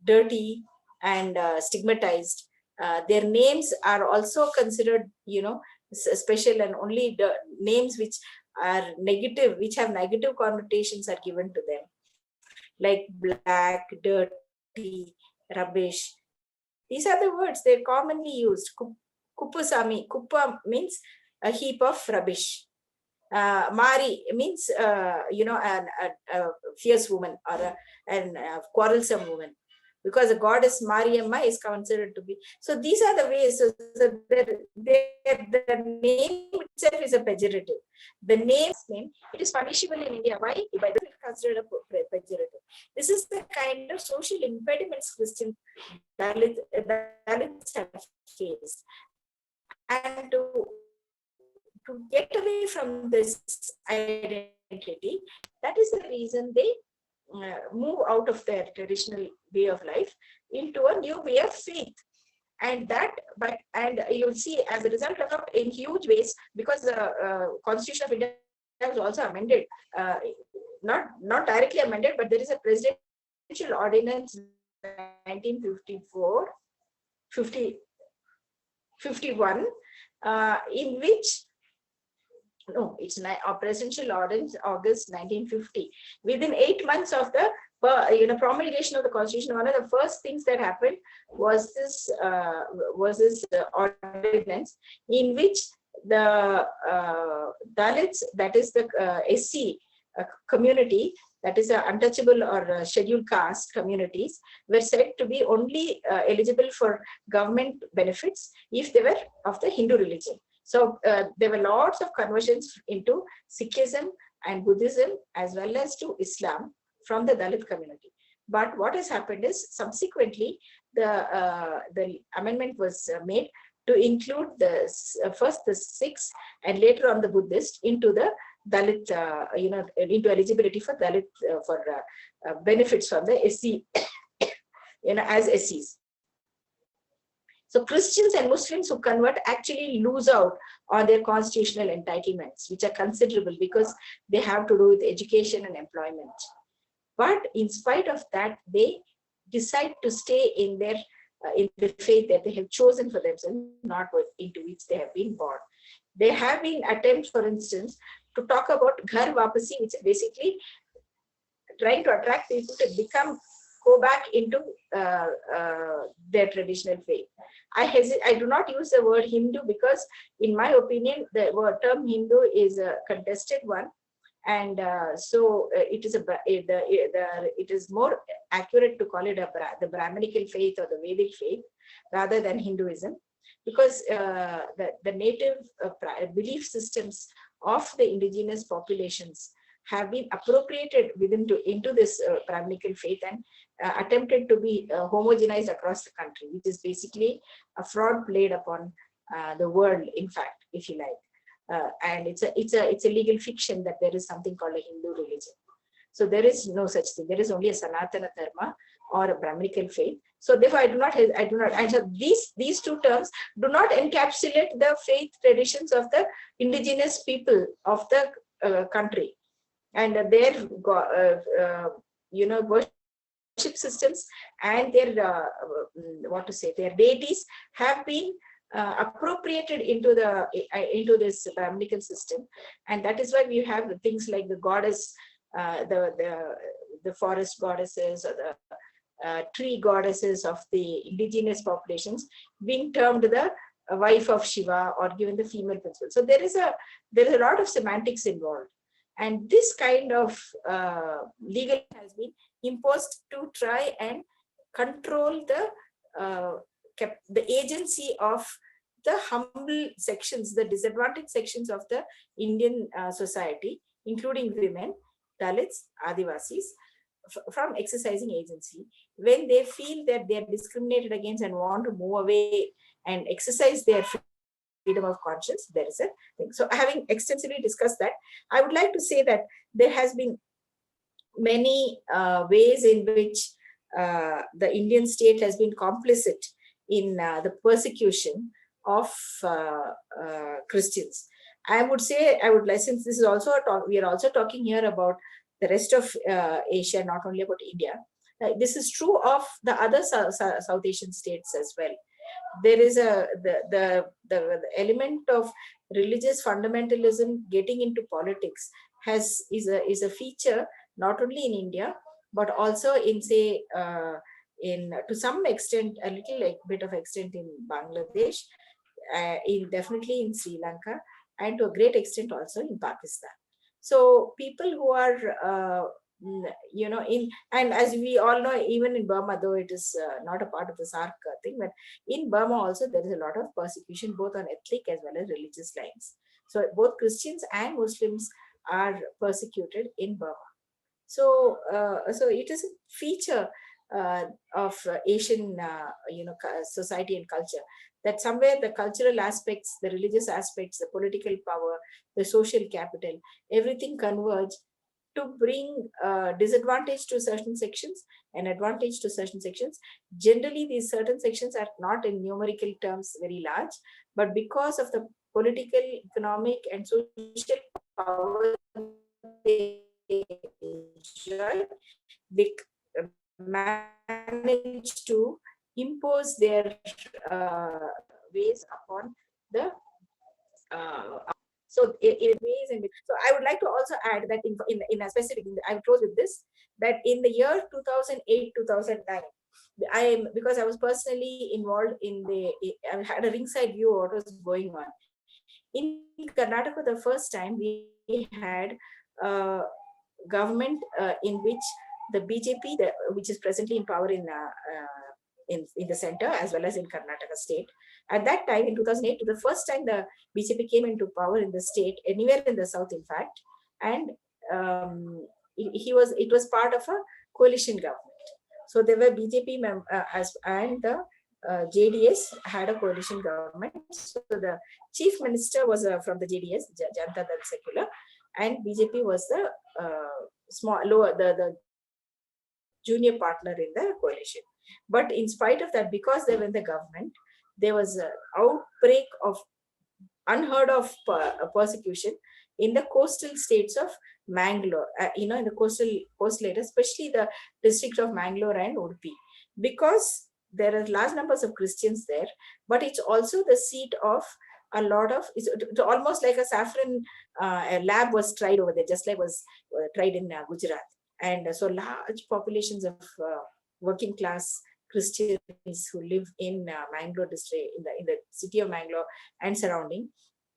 dirty and stigmatized. Their names are also considered, special, and only the names which are negative, which have negative connotations, are given to them, like black, dirty, rubbish. These are the words they're commonly used. Kuppusami. Kuppa means a heap of rubbish. Mari means, a fierce woman or a quarrelsome woman, because the goddess Mariamma is considered to be. So these are the ways. So the name itself is a pejorative. The name, it is punishable in India. Why? By the considered a pejorative. This is the kind of social impediments Christian Dalits have faced. And to get away from this identity, that is the reason they move out of their traditional way of life into a new way of faith. And you'll see as a result of it in huge ways, because the Constitution of India was also amended, not directly amended, but there is a presidential ordinance 1954, 51, in which, no, it's a presidential ordinance, August 1950. Within 8 months of the promulgation of the Constitution, one of the first things that happened was this ordinance, in which the Dalits, that is the SC community, that is a untouchable or scheduled caste communities, were said to be only eligible for government benefits if they were of the Hindu religion. So there were lots of conversions into Sikhism and Buddhism as well as to Islam from the Dalit community. But what has happened is subsequently the amendment was made to include the first the Sikhs and later on the Buddhists into the Dalit, into eligibility for Dalit benefits from the SC, as SCs. So Christians and Muslims who convert actually lose out on their constitutional entitlements, which are considerable because they have to do with education and employment. But in spite of that, they decide to stay in the faith that they have chosen for themselves, not into which they have been born. There have been attempts, for instance, to talk about Ghar Wapasi, which is basically trying to attract people to go back into their traditional faith. I do not use the word Hindu because, in my opinion, the term Hindu is a contested one, and so it is more accurate to call it the Brahminical faith or the Vedic faith rather than Hinduism, because the native belief systems of the indigenous populations have been appropriated into this Brahminical faith and attempted to be homogenized across the country, which is basically a fraud played upon the world, in fact, if you like. And it's a legal fiction that there is something called a Hindu religion. So there is no such thing. There is only a Sanatana Dharma or a Brahminical faith. So therefore, I do not. And so these two terms do not encapsulate the faith traditions of the indigenous people of the country, and their worship systems and their their deities have been appropriated into this Brahminical system, and that is why we have things like the goddess, the forest goddesses, or the tree goddesses of the indigenous populations being termed the wife of Shiva or given the female principle. So there is a lot of semantics involved, and this kind of legal has been imposed to try and control the agency of the humble sections, the disadvantaged sections of the Indian society, including women, Dalits, Adivasis, from exercising agency when they feel that they are discriminated against and want to move away and exercise their freedom of conscience. There is a thing. So having extensively discussed that, I would like to say that there has been many ways in which the Indian state has been complicit in the persecution of Christians. I would like, since this is also we are also talking here about the rest of Asia, not only about India. This is true of the other South Asian states as well. There is the element of religious fundamentalism getting into politics is a feature not only in India but also in, say, to some extent, a little bit of extent in Bangladesh, definitely in Sri Lanka, and to a great extent also in Pakistan. So people who are and as we all know, even in Burma, though it is not a part of the SARC thing, but in Burma also there is a lot of persecution both on ethnic as well as religious lines. So both Christians and Muslims are persecuted in Burma. So so it is a feature of Asian society and culture, that somewhere the cultural aspects, the religious aspects, the political power, the social capital, everything converge to bring disadvantage to certain sections and advantage to certain sections. Generally, these certain sections are not in numerical terms very large, but because of the political, economic, and social power they enjoy, they manage to impose their ways upon the so in ways in which, so I would like to also add that in a specific, I will close with this, that in the year 2008-2009, because I was personally involved I had a ringside view of what was going on in Karnataka. The first time we had government in which the BJP, which is presently in power in in the center as well as in Karnataka state. At that time, in 2008, the first time the BJP came into power in the state, anywhere in the south, in fact, and it was part of a coalition government. So there were BJP and the JDS had a coalition government. So the chief minister was from the JDS, Janata Dal Secular, and BJP was the the junior partner in the coalition. But in spite of that, because they were in the government, there was an outbreak of unheard of persecution in the coastal states of Mangalore, in the coastal areas, especially the district of Mangalore and Udupi, because there are large numbers of Christians there, but it's also the seat of a lot of, it's almost like a saffron lab was tried over there, just like was tried in Gujarat. And so large populations of working class Christians who live in Mangalore district, in the city of Mangalore and surrounding,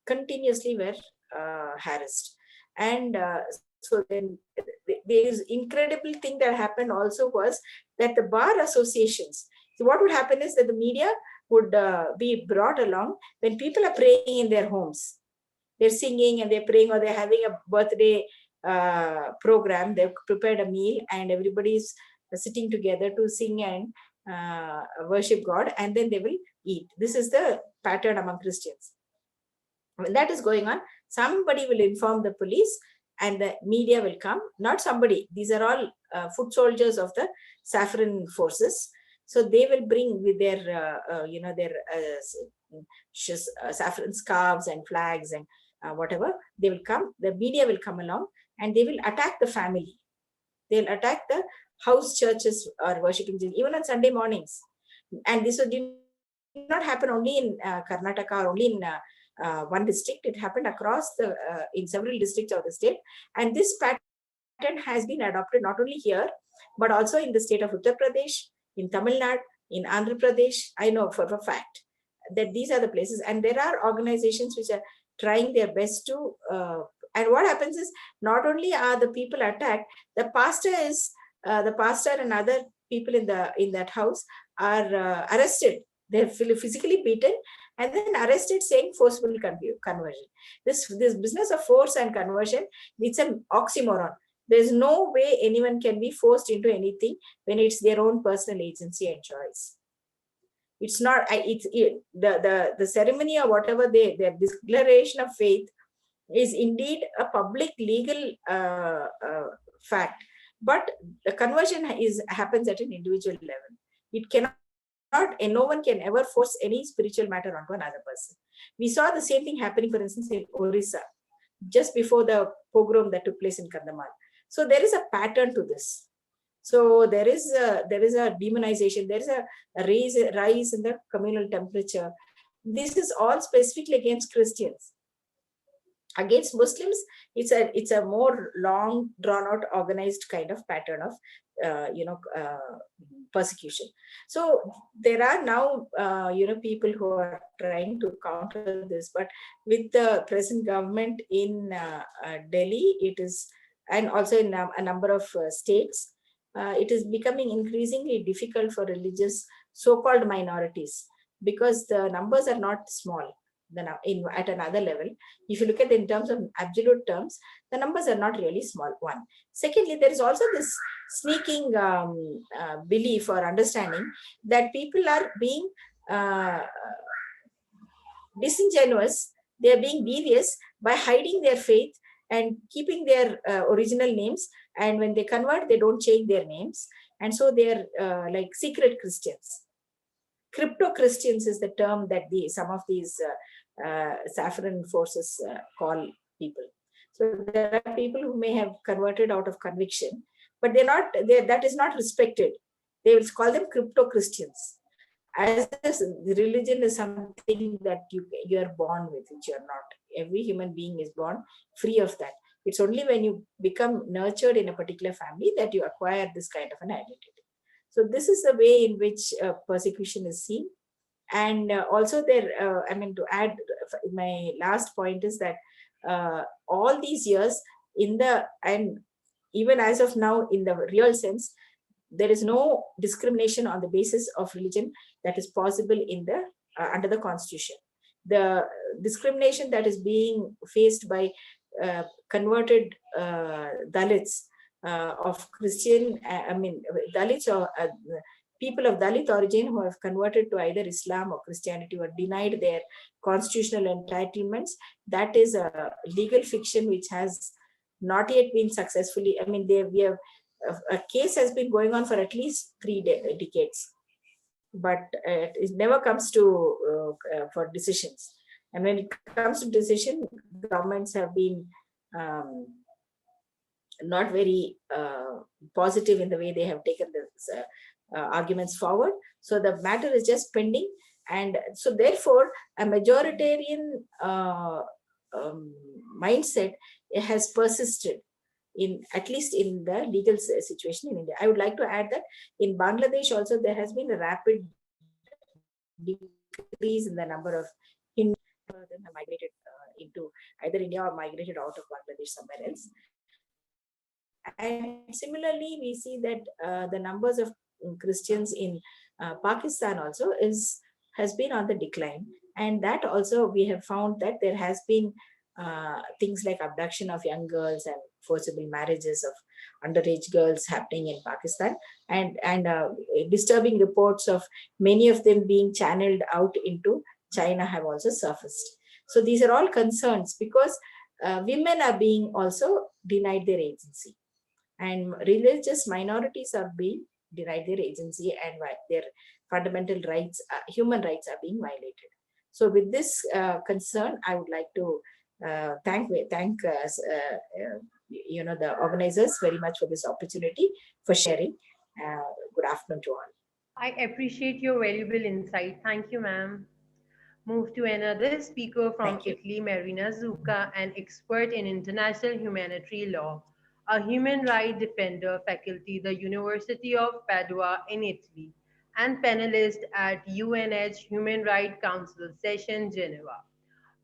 continuously were harassed. And so then there is incredible thing that happened also was that the bar associations, so what would happen is that the media would be brought along when people are praying in their homes. They're singing and they're praying, or they're having a birthday program. They've prepared a meal and everybody's sitting together to sing and worship God, and then they will eat. This is the pattern among Christians. When that is going on, somebody will inform the police and the media will come. Not somebody, these are all foot soldiers of the saffron forces. So they will bring with their, their saffron scarves and flags and whatever. They will come, the media will come along and they will attack the family. They'll attack the house churches or worshiping, even on Sunday mornings. And this did not happen only in Karnataka or only in one district. It happened across in several districts of the state. And this pattern has been adopted not only here, but also in the state of Uttar Pradesh, in Tamil Nadu, in Andhra Pradesh. I know for a fact that these are the places, and there are organizations which are trying their best to, and what happens is not only are the people attacked, the pastor and other people in that house are arrested. They're physically beaten and then arrested, saying forceful conversion. This business of force and conversion, it's an oxymoron. There's no way anyone can be forced into anything when it's their own personal agency and choice. It's not, the ceremony or whatever, their declaration of faith is indeed a public legal fact, but the conversion happens at an individual level. It cannot, and no one can ever force any spiritual matter onto another person. We saw the same thing happening, for instance, in Orissa, just before the pogrom that took place in Kandhamal. So there is a pattern to this. So there is a demonization, there is a rise in the communal temperature. This is all specifically against Christians. Against Muslims, it's a more long, drawn-out, organized kind of pattern of persecution. So there are now people who are trying to counter this, but with the present government in Delhi, it is, and also in a number of states, it is becoming increasingly difficult for religious so-called minorities, because the numbers are not small. At another level, if you look at it in terms of absolute terms, the numbers are not really small. One. Secondly, there is also this sneaking belief or understanding that people are being disingenuous, they are being devious by hiding their faith and keeping their original names, and when they convert, they don't change their names, and so they are like secret Christians. Crypto Christians is the term that some of these saffron forces call people. So there are people who may have converted out of conviction, but that is not respected. They will call them crypto Christians, as religion is something that you are born with, which you are not. Every human being is born free of that. It's only when you become nurtured in a particular family that you acquire this kind of an identity. So this is the way in which persecution is seen. And also to add, my last point is that all these years and even as of now, in the real sense, there is no discrimination on the basis of religion that is possible in the under the constitution. The discrimination that is being faced by converted Dalits of Christian, Dalits or people of Dalit origin who have converted to either Islam or Christianity or denied their constitutional entitlements, that is a legal fiction which has not yet been successfully, we have, a case has been going on for at least 3 decades, but it never comes to for decisions. And when it comes to decision, governments have been not very positive in the way they have taken this arguments forward. So the matter is just pending. And so therefore, a majoritarian mindset has persisted in, at least in the legal situation in India. I would like to add that in Bangladesh also there has been a rapid decrease in the number of Hindus who have migrated into either India or migrated out of Bangladesh somewhere else. And similarly, we see that the numbers of Christians in Pakistan also has been on the decline. And that also we have found that there has been things like abduction of young girls and forcible marriages of underage girls happening in Pakistan, and disturbing reports of many of them being channeled out into China have also surfaced. So these are all concerns because women are being also denied their agency, and religious minorities are being denied their agency, and their fundamental rights, human rights are being violated. So with this concern, I would like to thank the organizers very much for this opportunity for sharing. Good afternoon to all. I appreciate your valuable insight. Thank you, ma'am. Move to another speaker from Thank you. Italy, Marina Zucca, an expert in international humanitarian law, a human rights defender faculty, the University of Padua in Italy, and panelist at UNH Human Rights Council session Geneva.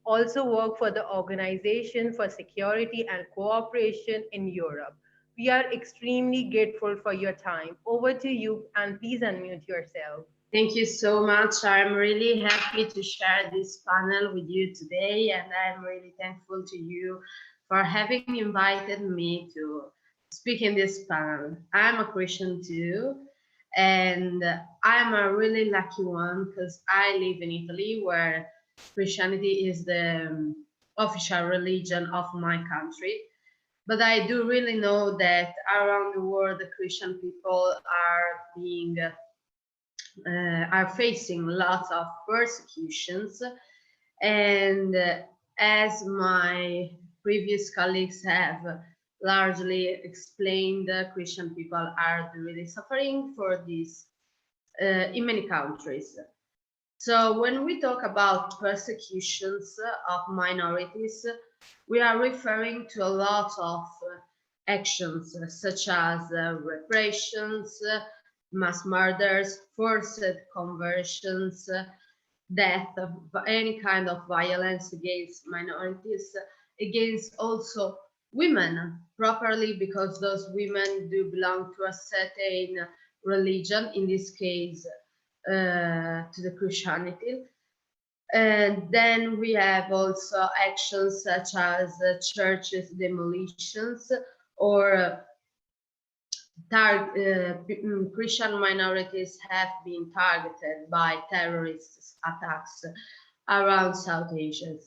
Also work for the Organization for Security and Cooperation in Europe. We are extremely grateful for your time. Over to you, and please unmute yourself. Thank you so much. I'm really happy to share this panel with you today, and I'm really thankful to you for having invited me to speak in this panel. I'm a Christian too, and I'm a really lucky one because I live in Italy, where Christianity is the official religion of my country. But I do really know that around the world, the Christian people are facing lots of persecutions, and as my previous colleagues have largely explained, Christian people are really suffering for this in many countries. So when we talk about persecutions of minorities, we are referring to a lot of actions such as repressions, mass murders, forced conversions, death, any kind of violence against minorities, against also women properly, because those women do belong to a certain religion, in this case to the Christianity. And then we have also actions such as churches demolitions or Christian minorities have been targeted by terrorist attacks around South Asia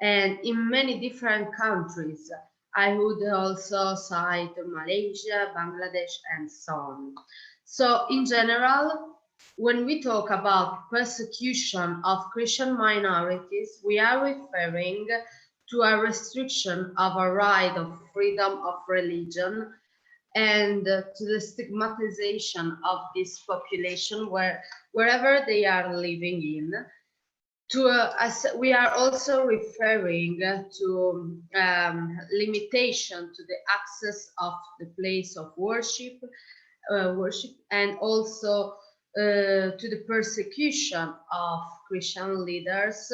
and in many different countries. I would also cite Malaysia, Bangladesh, and so on. So in general, when we talk about persecution of Christian minorities, we are referring to a restriction of a right of freedom of religion and to the stigmatization of this population wherever they are living in. We are also referring to limitation to the access of the place of worship, and also to the persecution of Christian leaders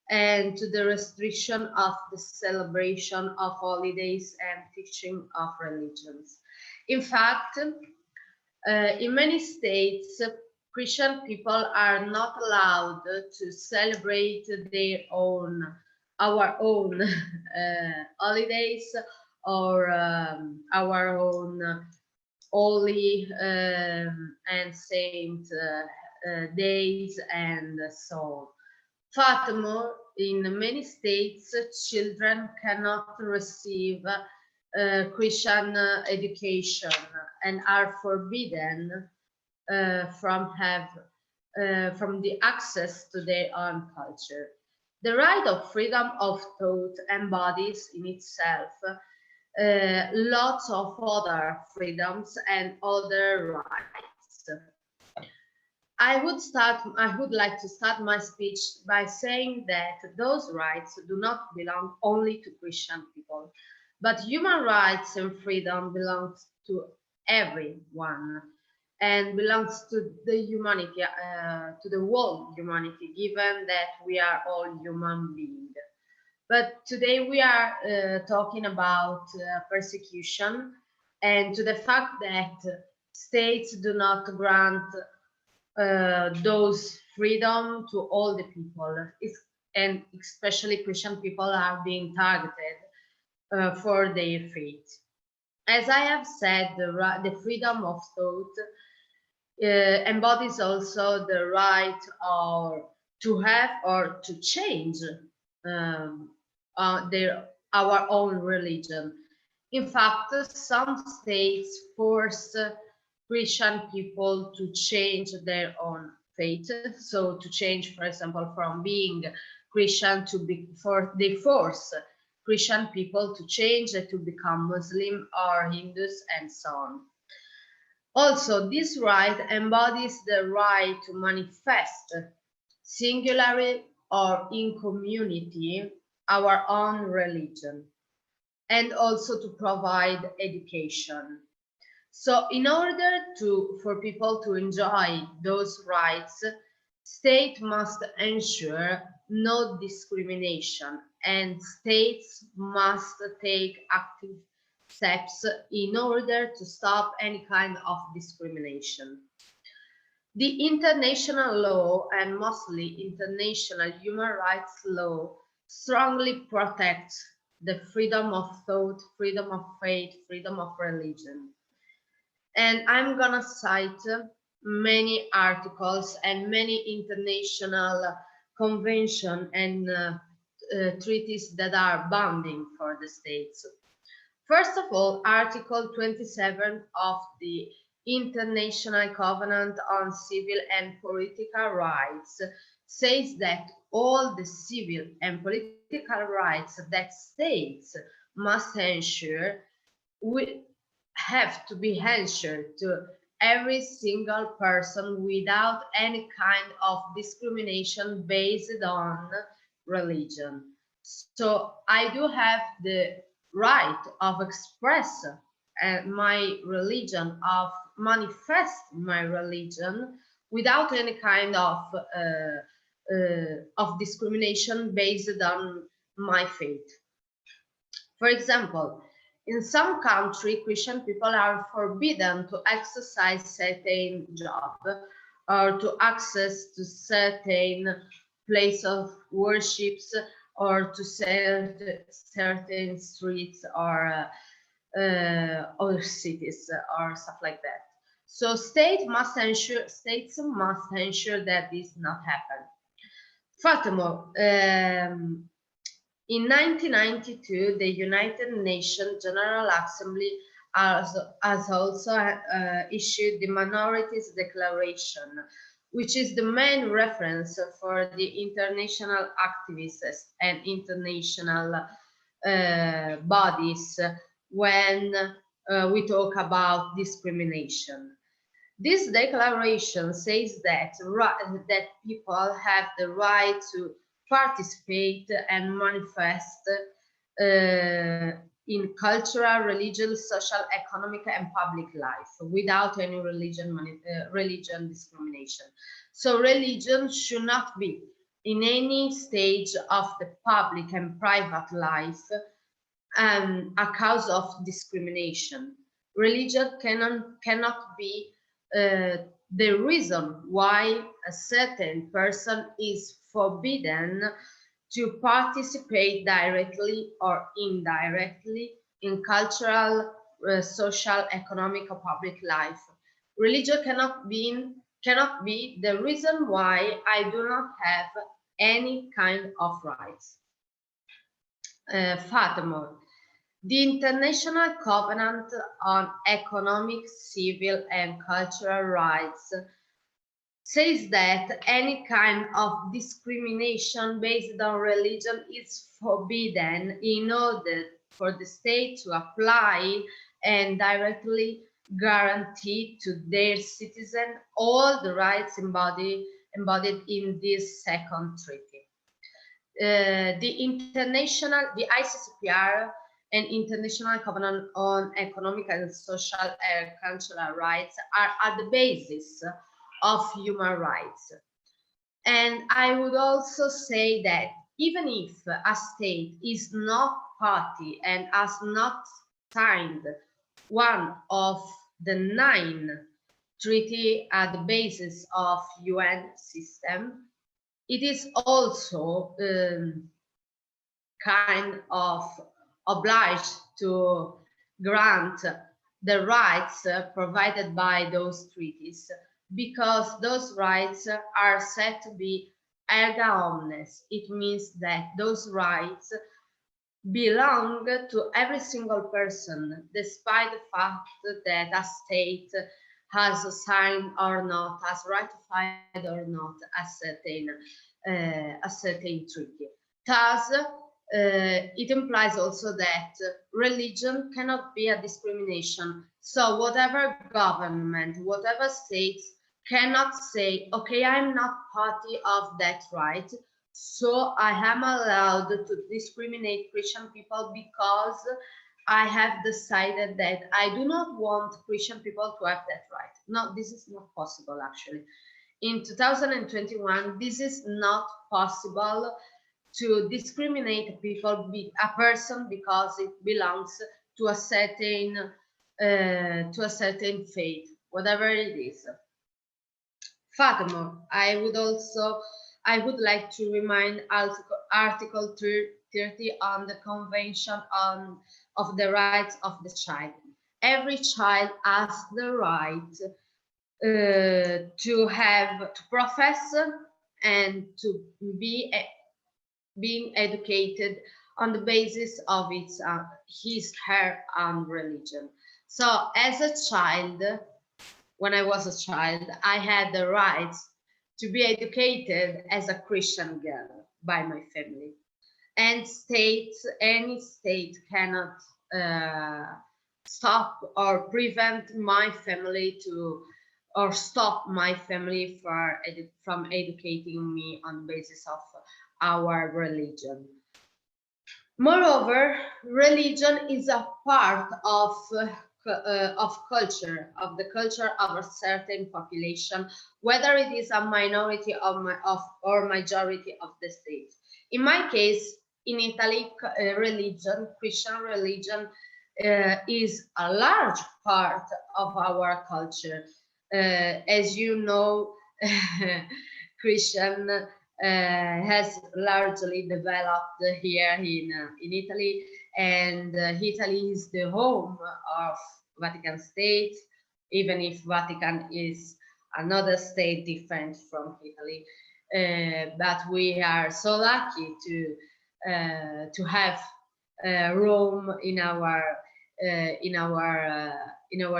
and to the restriction of the celebration of holidays and teaching of religions. In fact, In many states, Christian people are not allowed to celebrate our own holidays or our own holy and saint days and so on. Furthermore, in many states, children cannot receive Christian education and are forbidden from the access to their own culture. The right of freedom of thought embodies in itself lots of other freedoms and other rights. I would like to start my speech by saying that those rights do not belong only to Christian people, but human rights and freedom belongs to everyone and belongs to the humanity, to the whole humanity, given that we are all human beings. But today we are talking about persecution and to the fact that states do not grant those freedom to all the people, and especially Christian people are being targeted for their faith. As I have said, the freedom of thought embodies also the right to have or to change our own religion. In fact, some states force Christian people to change their own faith. So to change, for example, from being Christian they force Christian people to change to become Muslim or Hindus and so on. Also, this right embodies the right to manifest singularly or in community our own religion, and also to provide education. So in order for people to enjoy those rights, state must ensure no discrimination, and states must take active steps in order to stop any kind of discrimination. The international law, and mostly international human rights law, strongly protects the freedom of thought, freedom of faith, freedom of religion. And I'm gonna cite many articles and many international conventions and treaties that are binding for the states. First of all, Article 27 of the International Covenant on Civil and Political Rights says that all the civil and political rights that states must ensure have to be ensured to every single person without any kind of discrimination based on religion. So I do have the right of express my religion, of manifest my religion without any kind of discrimination based on my faith. For example, in some countries, Christian people are forbidden to exercise certain job or to access to certain place of worships or to certain streets or cities or stuff like that. So states must ensure that this not happen. Furthermore, in 1992, the United Nations General Assembly has also issued the Minorities Declaration, which is the main reference for the international activists and international bodies when we talk about discrimination. This declaration says that people have the right to participate and manifest in cultural, religious, social, economic, and public life without any religion discrimination. So religion should not be in any stage of the public and private life a cause of discrimination. Religion cannot be the reason why a certain person is forbidden to participate directly or indirectly in cultural, social, economic, or public life. Religion cannot be the reason why I do not have any kind of rights. Furthermore, the International Covenant on Economic, Civil, and Cultural Rights says that any kind of discrimination based on religion is forbidden in order for the state to apply and directly guarantee to their citizens all the rights embodied in this second treaty. The ICCPR and International Covenant on Economic and Social and Cultural Rights are at the basis of human rights. And I would also say that even if a state is not party and has not signed one of the 9 treaties at the basis of UN system, it is also kind of obliged to grant the rights provided by those treaties, because those rights are said to be erga omnes. It means that those rights belong to every single person, despite the fact that a state has signed or not, has ratified or not a certain treaty. Thus, it implies also that religion cannot be a discrimination. So whatever government, whatever states cannot say, okay, I'm not party of that right, so I am allowed to discriminate Christian people because I have decided that I do not want Christian people to have that right. No, this is not possible actually. In 2021, this is not possible to discriminate a person because it belongs to a certain faith, whatever it is. Furthermore, I would like to remind Article 30 on the Convention of the Rights of the Child. Every child has the right to profess and to be being educated on the basis of her own religion. So as a child, when I was a child, I had the right to be educated as a Christian girl by my family. And any state cannot stop or prevent my family or stop my family from educating me on the basis of our religion. Moreover, religion is a part of culture, of the culture of a certain population, whether it is a minority or majority of the state. In my case, in Italy, Christian religion, is a large part of our culture. As you know, Christian has largely developed here in Italy, and Italy is the home of Vatican State, even if Vatican is another state different from Italy. But we are so lucky to have Rome in our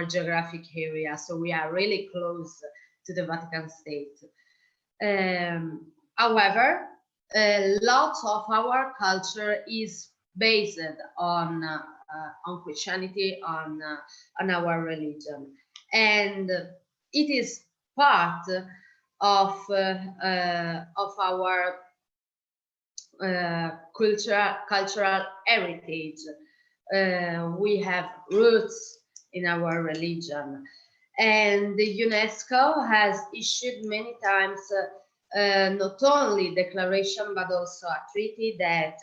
geographic area, so we are really close to the Vatican State. However, lots of our culture is based on Christianity, on our religion, and it is part of our cultural heritage. We have roots in our religion, and the UNESCO has issued many times not only declaration but also a treaty that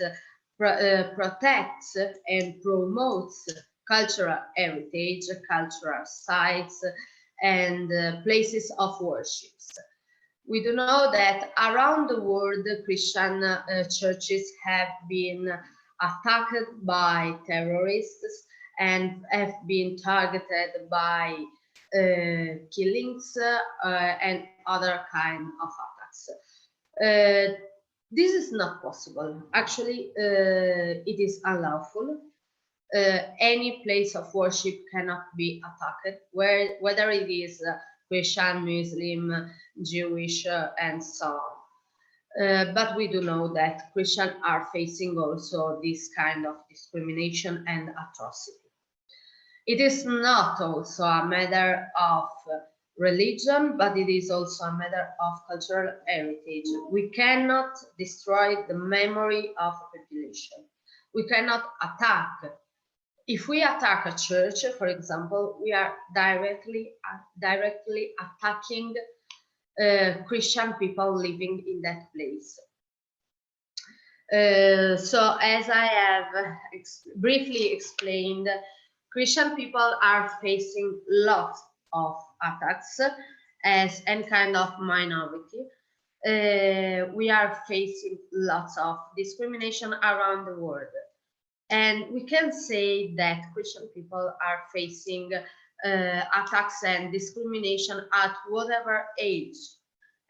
protects and promotes cultural heritage, cultural sites, and places of worships. We do know that around the world, Christian churches have been attacked by terrorists and have been targeted by killings and other kind of attacks. This is not possible. Actually, it is unlawful. Any place of worship cannot be attacked, whether it is Christian, Muslim, Jewish, and so on. But we do know that Christians are facing also this kind of discrimination and atrocity. It is not also a matter of religion, but it is also a matter of cultural heritage. We cannot destroy the memory of a population. We cannot attack. If we attack a church, for example, we are directly attacking Christian people living in that place. So as I have briefly explained, Christian people are facing lots of attacks as any kind of minority. We are facing lots of discrimination around the world. And we can say that Christian people are facing attacks and discrimination at whatever age,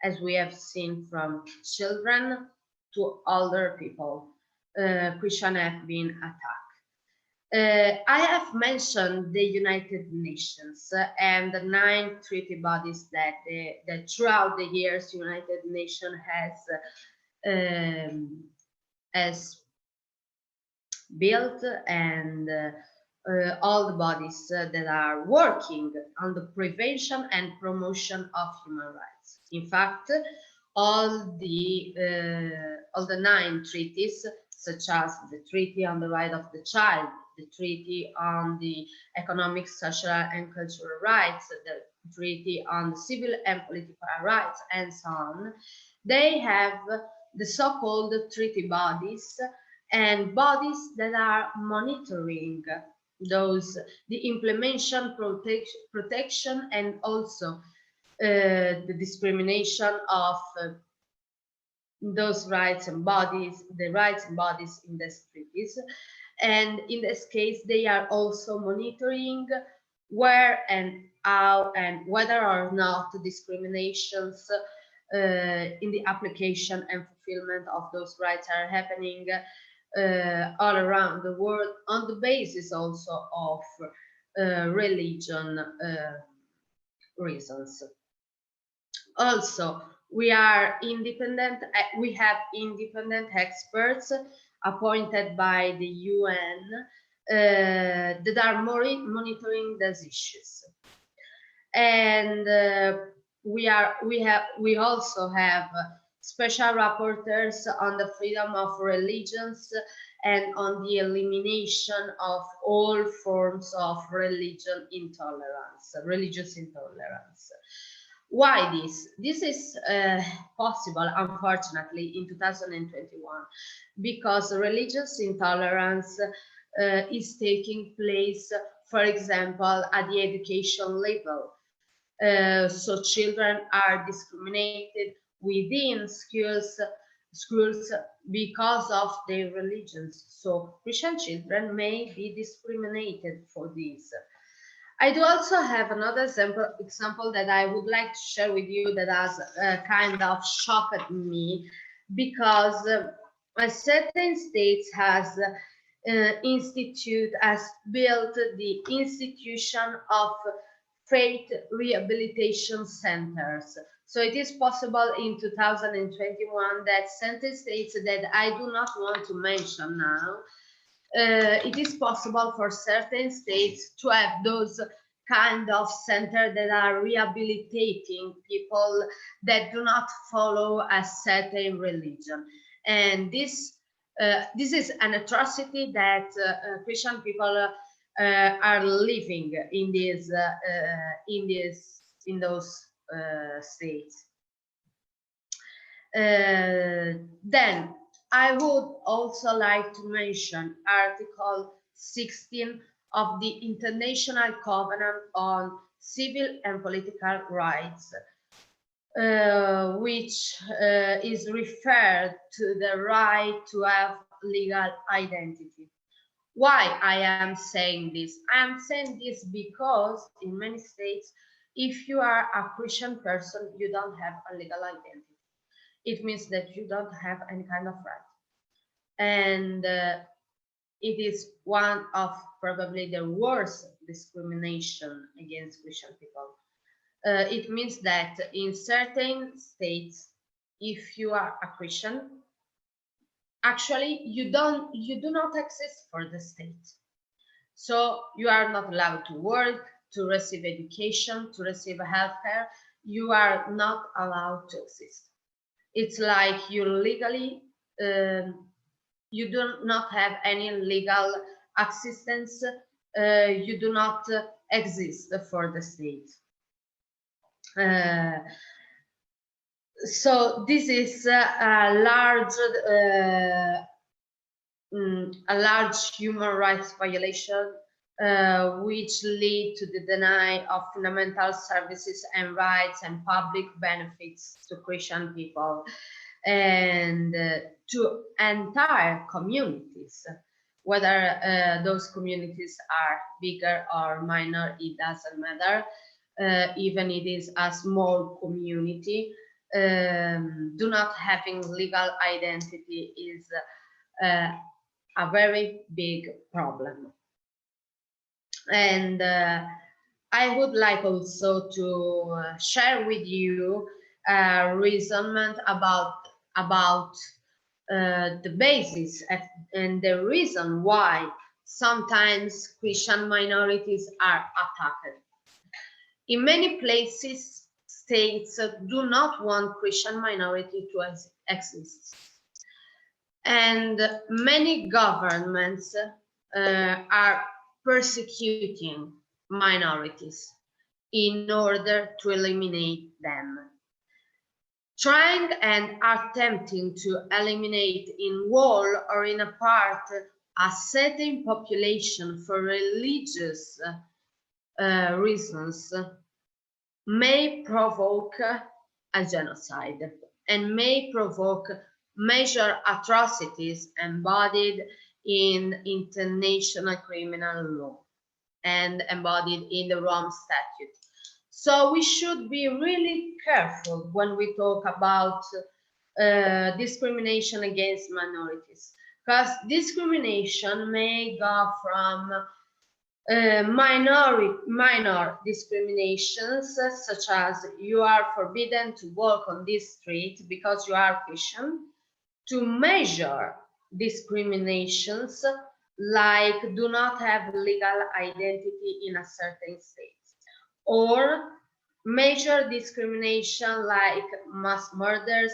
as we have seen from children to older people. Christians have been attacked. I have mentioned the United Nations and the 9 treaty bodies that throughout the years United Nations has built, and all the bodies that are working on the prevention and promotion of human rights. In fact, all the 9 treaties, such as the Treaty on the Right of the Child, the Treaty on the Economic, Social, and Cultural Rights, the Treaty on the Civil and Political Rights, and so on, they have the so-called treaty bodies and bodies that are monitoring the implementation, protection, and also the discrimination of those rights and bodies, the rights and bodies in these treaties. And in this case, they are also monitoring where and how and whether or not discriminations in the application and fulfillment of those rights are happening all around the world, on the basis also of religion reasons. Also, we are independent. We have independent experts appointed by the UN that are monitoring these issues, and we also have special rapporteurs on the freedom of religions and on the elimination of all forms of religious intolerance. Why this? This is possible, unfortunately, in 2021, because religious intolerance is taking place, for example, at the education level. So children are discriminated within schools because of their religions. So Christian children may be discriminated for this. I do also have another example that I would like to share with you that has kind of shocked me, because a certain state has built the institution of faith rehabilitation centers. So it is possible in 2021 that certain states that I do not want to mention now, it is possible for certain states to have those kind of centers that are rehabilitating people that do not follow a certain religion. And this is an atrocity that Christian people are living in those states. Then I would also like to mention Article 16 of the International Covenant on Civil and Political Rights, which is referred to the right to have legal identity. Why I am saying this? I am saying this because in many states, if you are a Christian person, you don't have a legal identity. It means that you don't have any kind of right. And it is one of probably the worst discrimination against Christian people. It means that in certain states, if you are a Christian, actually you do not exist for the state. So you are not allowed to work, to receive education, to receive healthcare. You are not allowed to exist. It's like you legally, you do not have any legal existence. You do not exist for the state. So this is a large human rights violation, which lead to the denial of fundamental services and rights and public benefits to Christian people and to entire communities, whether those communities are bigger or minor, it doesn't matter. Even it is a small community, do not having legal identity is a very big problem. And I would like also to share with you a reasonment about the basis and the reason why sometimes Christian minorities are attacked. In many places, states do not want Christian minority to exist. And many governments are persecuting minorities in order to eliminate them. Trying and attempting to eliminate in whole or in a part a certain population for religious reasons may provoke a genocide and may provoke major atrocities embodied in international criminal law and embodied in the Rome Statute. So we should be really careful when we talk about discrimination against minorities, because discrimination may go from minor discriminations, such as you are forbidden to walk on this street because you are Christian, to major discriminations like do not have legal identity in a certain state, or major discrimination like mass murders,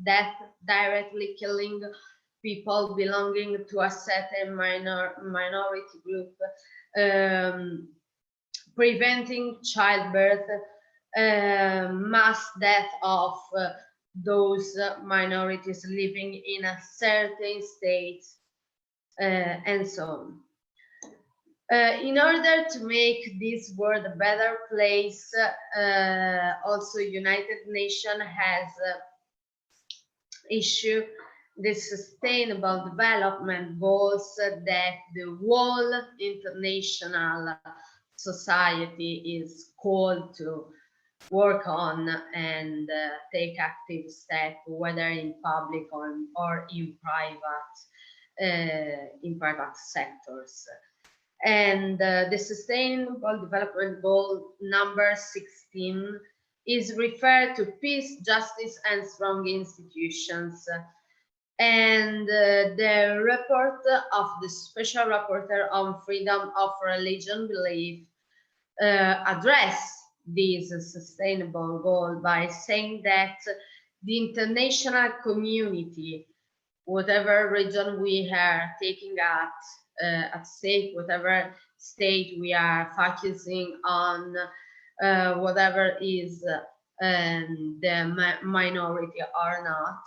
death, directly killing people belonging to a certain minority group, preventing childbirth, mass death of those minorities living in a certain state, and so on. In order to make this world a better place, also United Nations has issued the Sustainable Development Goals that the whole international society is called to work on and take active steps, whether in public or in private sectors. And the Sustainable Development Goal number 16 is referred to peace, justice, and strong institutions. And the report of the Special Rapporteur on Freedom of Religion Belief address this sustainable goal by saying that the international community, whatever region we are taking at stake, whatever state we are focusing on, whatever is the minority or not,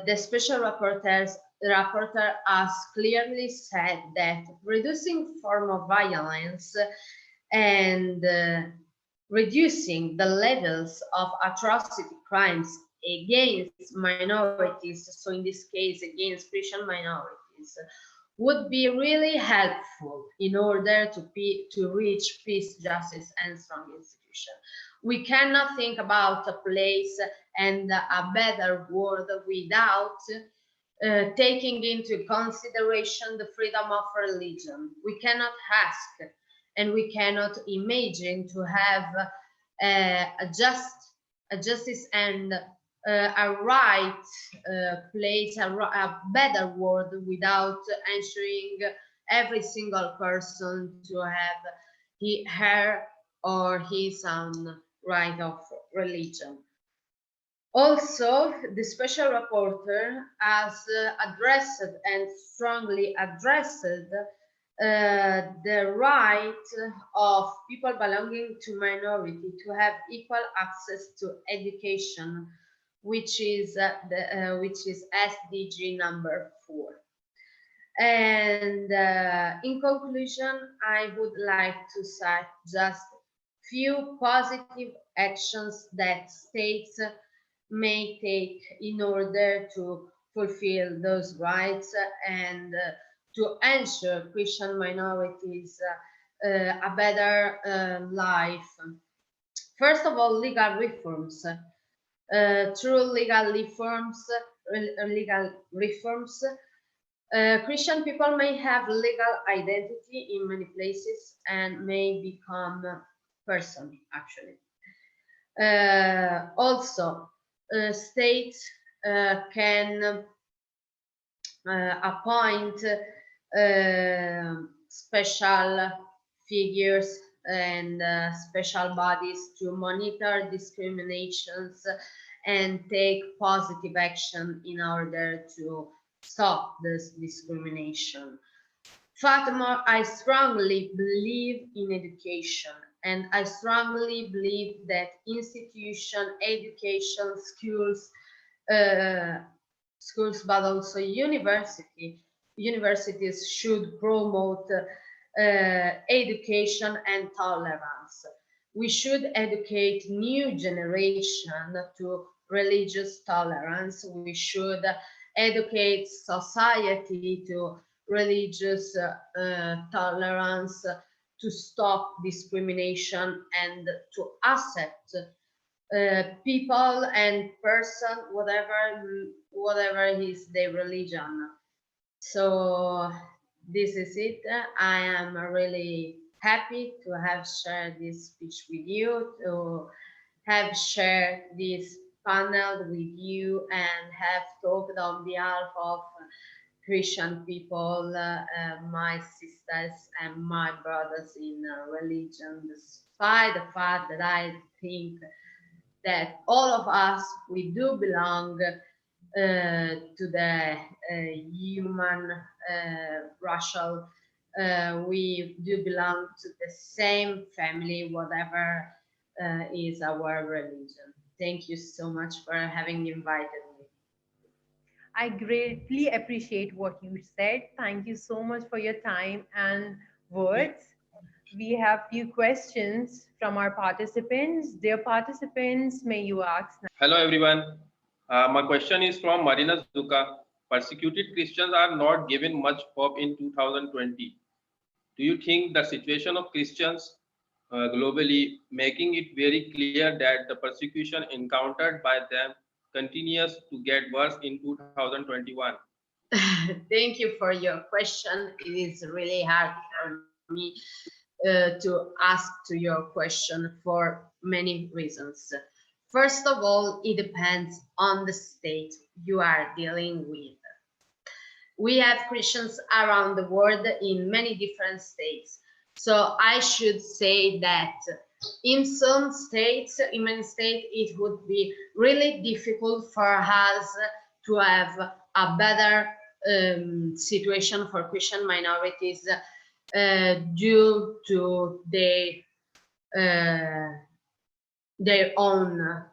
the special rapporteurs the rapporteur has clearly said that reducing form of violence and reducing the levels of atrocity crimes against minorities, so in this case against Christian minorities, would be really helpful in order to reach peace, justice, and strong institutions. We cannot think about a place and a better world without taking into consideration the freedom of religion. We cannot ask and we cannot imagine to have a justice and a right place, a better world without ensuring every single person to have her or his own right of religion. Also, the special rapporteur has addressed and strongly addressed the right of people belonging to minority to have equal access to education, which is SDG number 4. And in conclusion, I would like to cite just few positive actions that states may take in order to fulfill those rights and to ensure Christian minorities a better life. First of all, legal reforms. Through legal reforms, Christian people may have legal identity in many places and may become person, actually. Also, states can appoint special figures and special bodies to monitor discriminations and take positive action in order to stop this discrimination. Furthermore, I strongly believe in education, and I strongly believe that institution, education, schools, but also universities should promote education and tolerance. We should educate new generation to religious tolerance. We should educate society to religious tolerance, to stop discrimination and to accept people and person, whatever is their religion. So this is it. I am really happy to have shared this speech with you, to have shared this panel with you, and have talked on behalf of Christian people, my sisters and my brothers in religion, despite the fact that I think that all of us, we do belong to the human racial, we do belong to the same family, whatever is our religion. Thank you so much for having invited me. I greatly appreciate what you said. Thank you so much for your time and words. We have few questions from our participants. Dear participants, may you ask now. Hello everyone. My question is from Marina Zucca. Persecuted Christians are not given much hope in 2020. Do you think the situation of Christians globally making it very clear that the persecution encountered by them continues to get worse in 2021? Thank you for your question. It is really hard for me to ask to your question for many reasons. First of all, it depends on the state you are dealing with. We have Christians around the world in many different states. So I should say that in some states, in many states, it would be really difficult for us to have a better situation for Christian minorities due to their own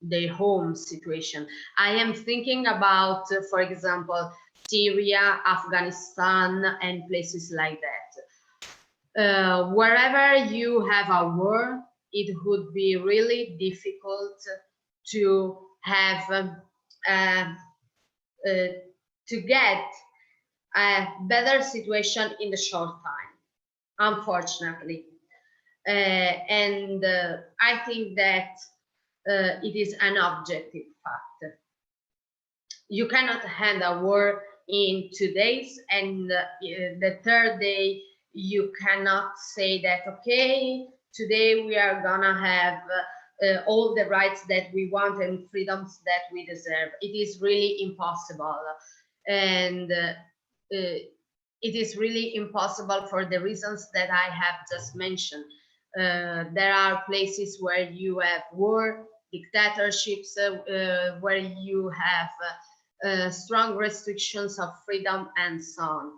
their home situation. I am thinking about, for example, Syria, Afghanistan, and places like that. Wherever you have a war, it would be really difficult to have to get a better situation in the short time, unfortunately. And I think that it is an objective fact. You cannot end a war in 2 days, and the third day you cannot say that, okay, today we are gonna have all the rights that we want and freedoms that we deserve. It is really impossible. And it is really impossible for the reasons that I have just mentioned. There are places where you have war, dictatorships, where you have strong restrictions of freedom and so on.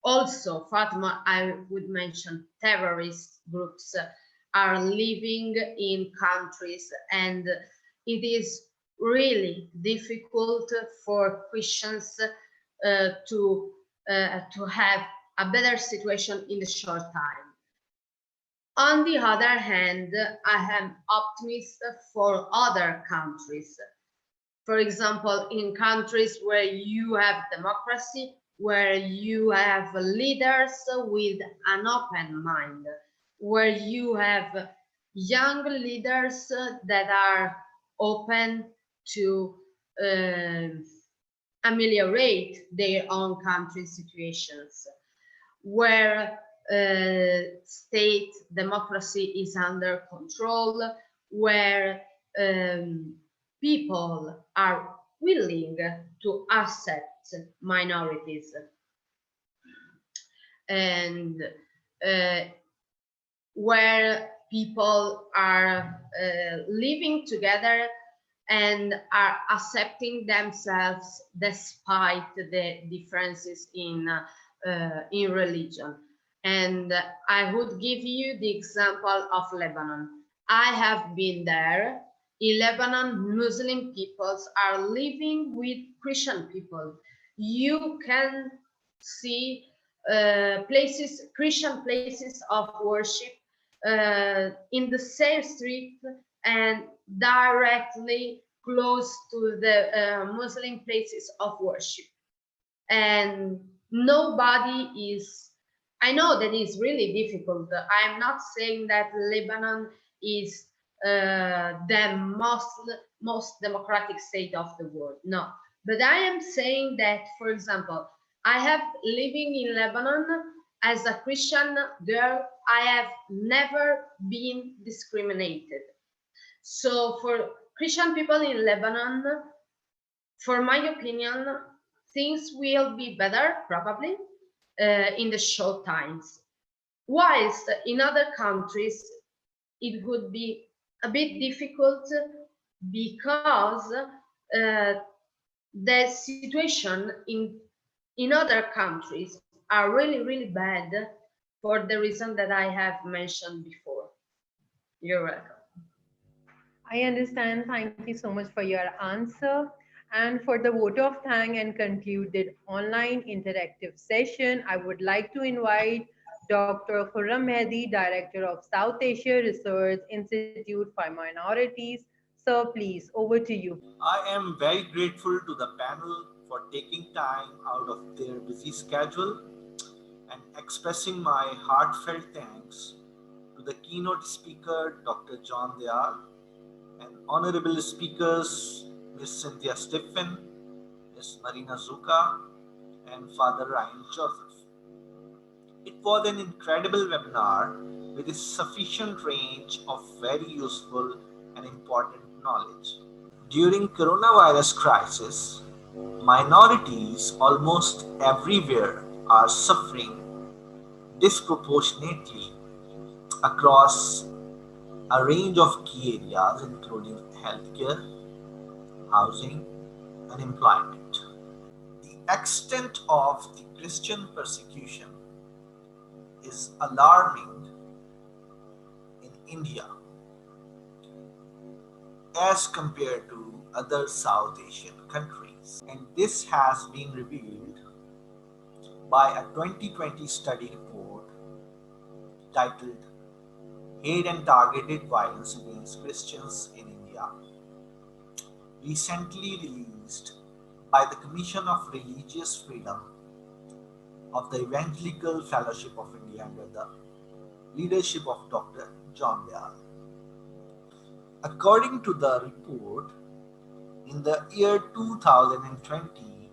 Also, Fatima, I would mention terrorist groups are living in countries, and it is really difficult for Christians to have a better situation in the short time. On the other hand, I am optimistic for other countries. For example, in countries where you have democracy, where you have leaders with an open mind, where you have young leaders that are open to ameliorate their own country situations, where state democracy is under control, where people are willing to accept minorities, and where people are living together and are accepting themselves despite the differences in religion. And I would give you the example of Lebanon. I have been there. In Lebanon, Muslim peoples are living with Christian people. You can see places, Christian places of worship in the same street and directly close to the Muslim places of worship. And nobody is, I know that is really difficult. I'm not saying that Lebanon is the most democratic state of the world, no. But I am saying that, for example, I have living in Lebanon as a Christian girl, I have never been discriminated. So for Christian people in Lebanon, for my opinion, things will be better probably in the short times. Whilst in other countries, it would be a bit difficult because the situation in other countries are really, really bad for the reason that I have mentioned before. You're welcome. I understand. Thank you so much for your answer. And for the vote of thank and concluded online interactive session, I would like to invite Dr. Khuram Mehdi, Director of South Asia Research Institute for Minorities. Sir, please, over to you. I am very grateful to the panel for taking time out of their busy schedule and expressing my heartfelt thanks to the keynote speaker, Dr. John Dayal, and honorable speakers, Ms. Cynthia Stephen, Ms. Marina Zucca, and Father Ryan Joseph. It was an incredible webinar with a sufficient range of very useful and important knowledge. During coronavirus crisis, minorities almost everywhere are suffering disproportionately across a range of key areas including healthcare, housing, and employment. The extent of the Christian persecution is alarming in India. as compared to other South Asian countries. And this has been revealed by a 2020 study report titled Hate and Targeted Violence Against Christians in India, recently released by the Commission of Religious Freedom of the Evangelical Fellowship of India under the leadership of Dr. John Dayal. According to the report, in the year 2020,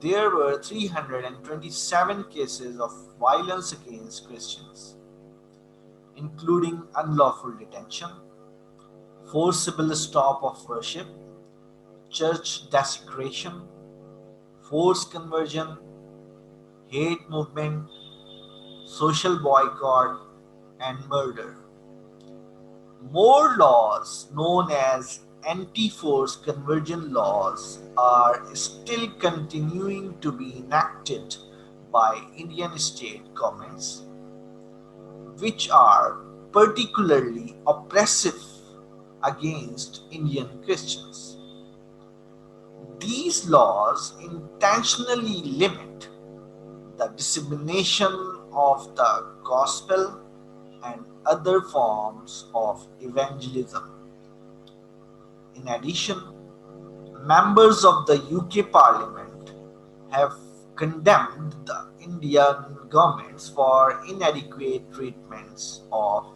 there were 327 cases of violence against Christians, including unlawful detention, forcible stop of worship, church desecration, forced conversion, hate movement, social boycott, and murder. More laws, known as anti-forced conversion laws, are still continuing to be enacted by Indian state governments, which are particularly oppressive against Indian Christians. These laws intentionally limit the dissemination of the gospel and other forms of evangelism. In addition, members of the UK Parliament have condemned the Indian governments for inadequate treatments of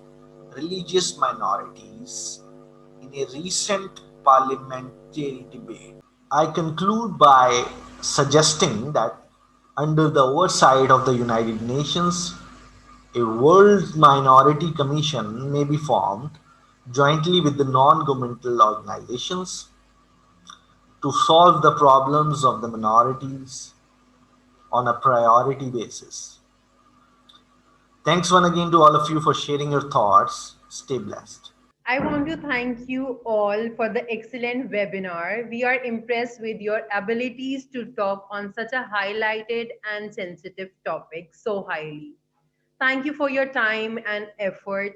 religious minorities in a recent parliamentary debate. I conclude by suggesting that under the oversight of the United Nations, a World Minority Commission may be formed jointly with the non-governmental organizations to solve the problems of the minorities on a priority basis. Thanks once again to all of you for sharing your thoughts. Stay blessed. I want to thank you all for the excellent webinar. We are impressed with your abilities to talk on such a highlighted and sensitive topic so highly. Thank you for your time and effort.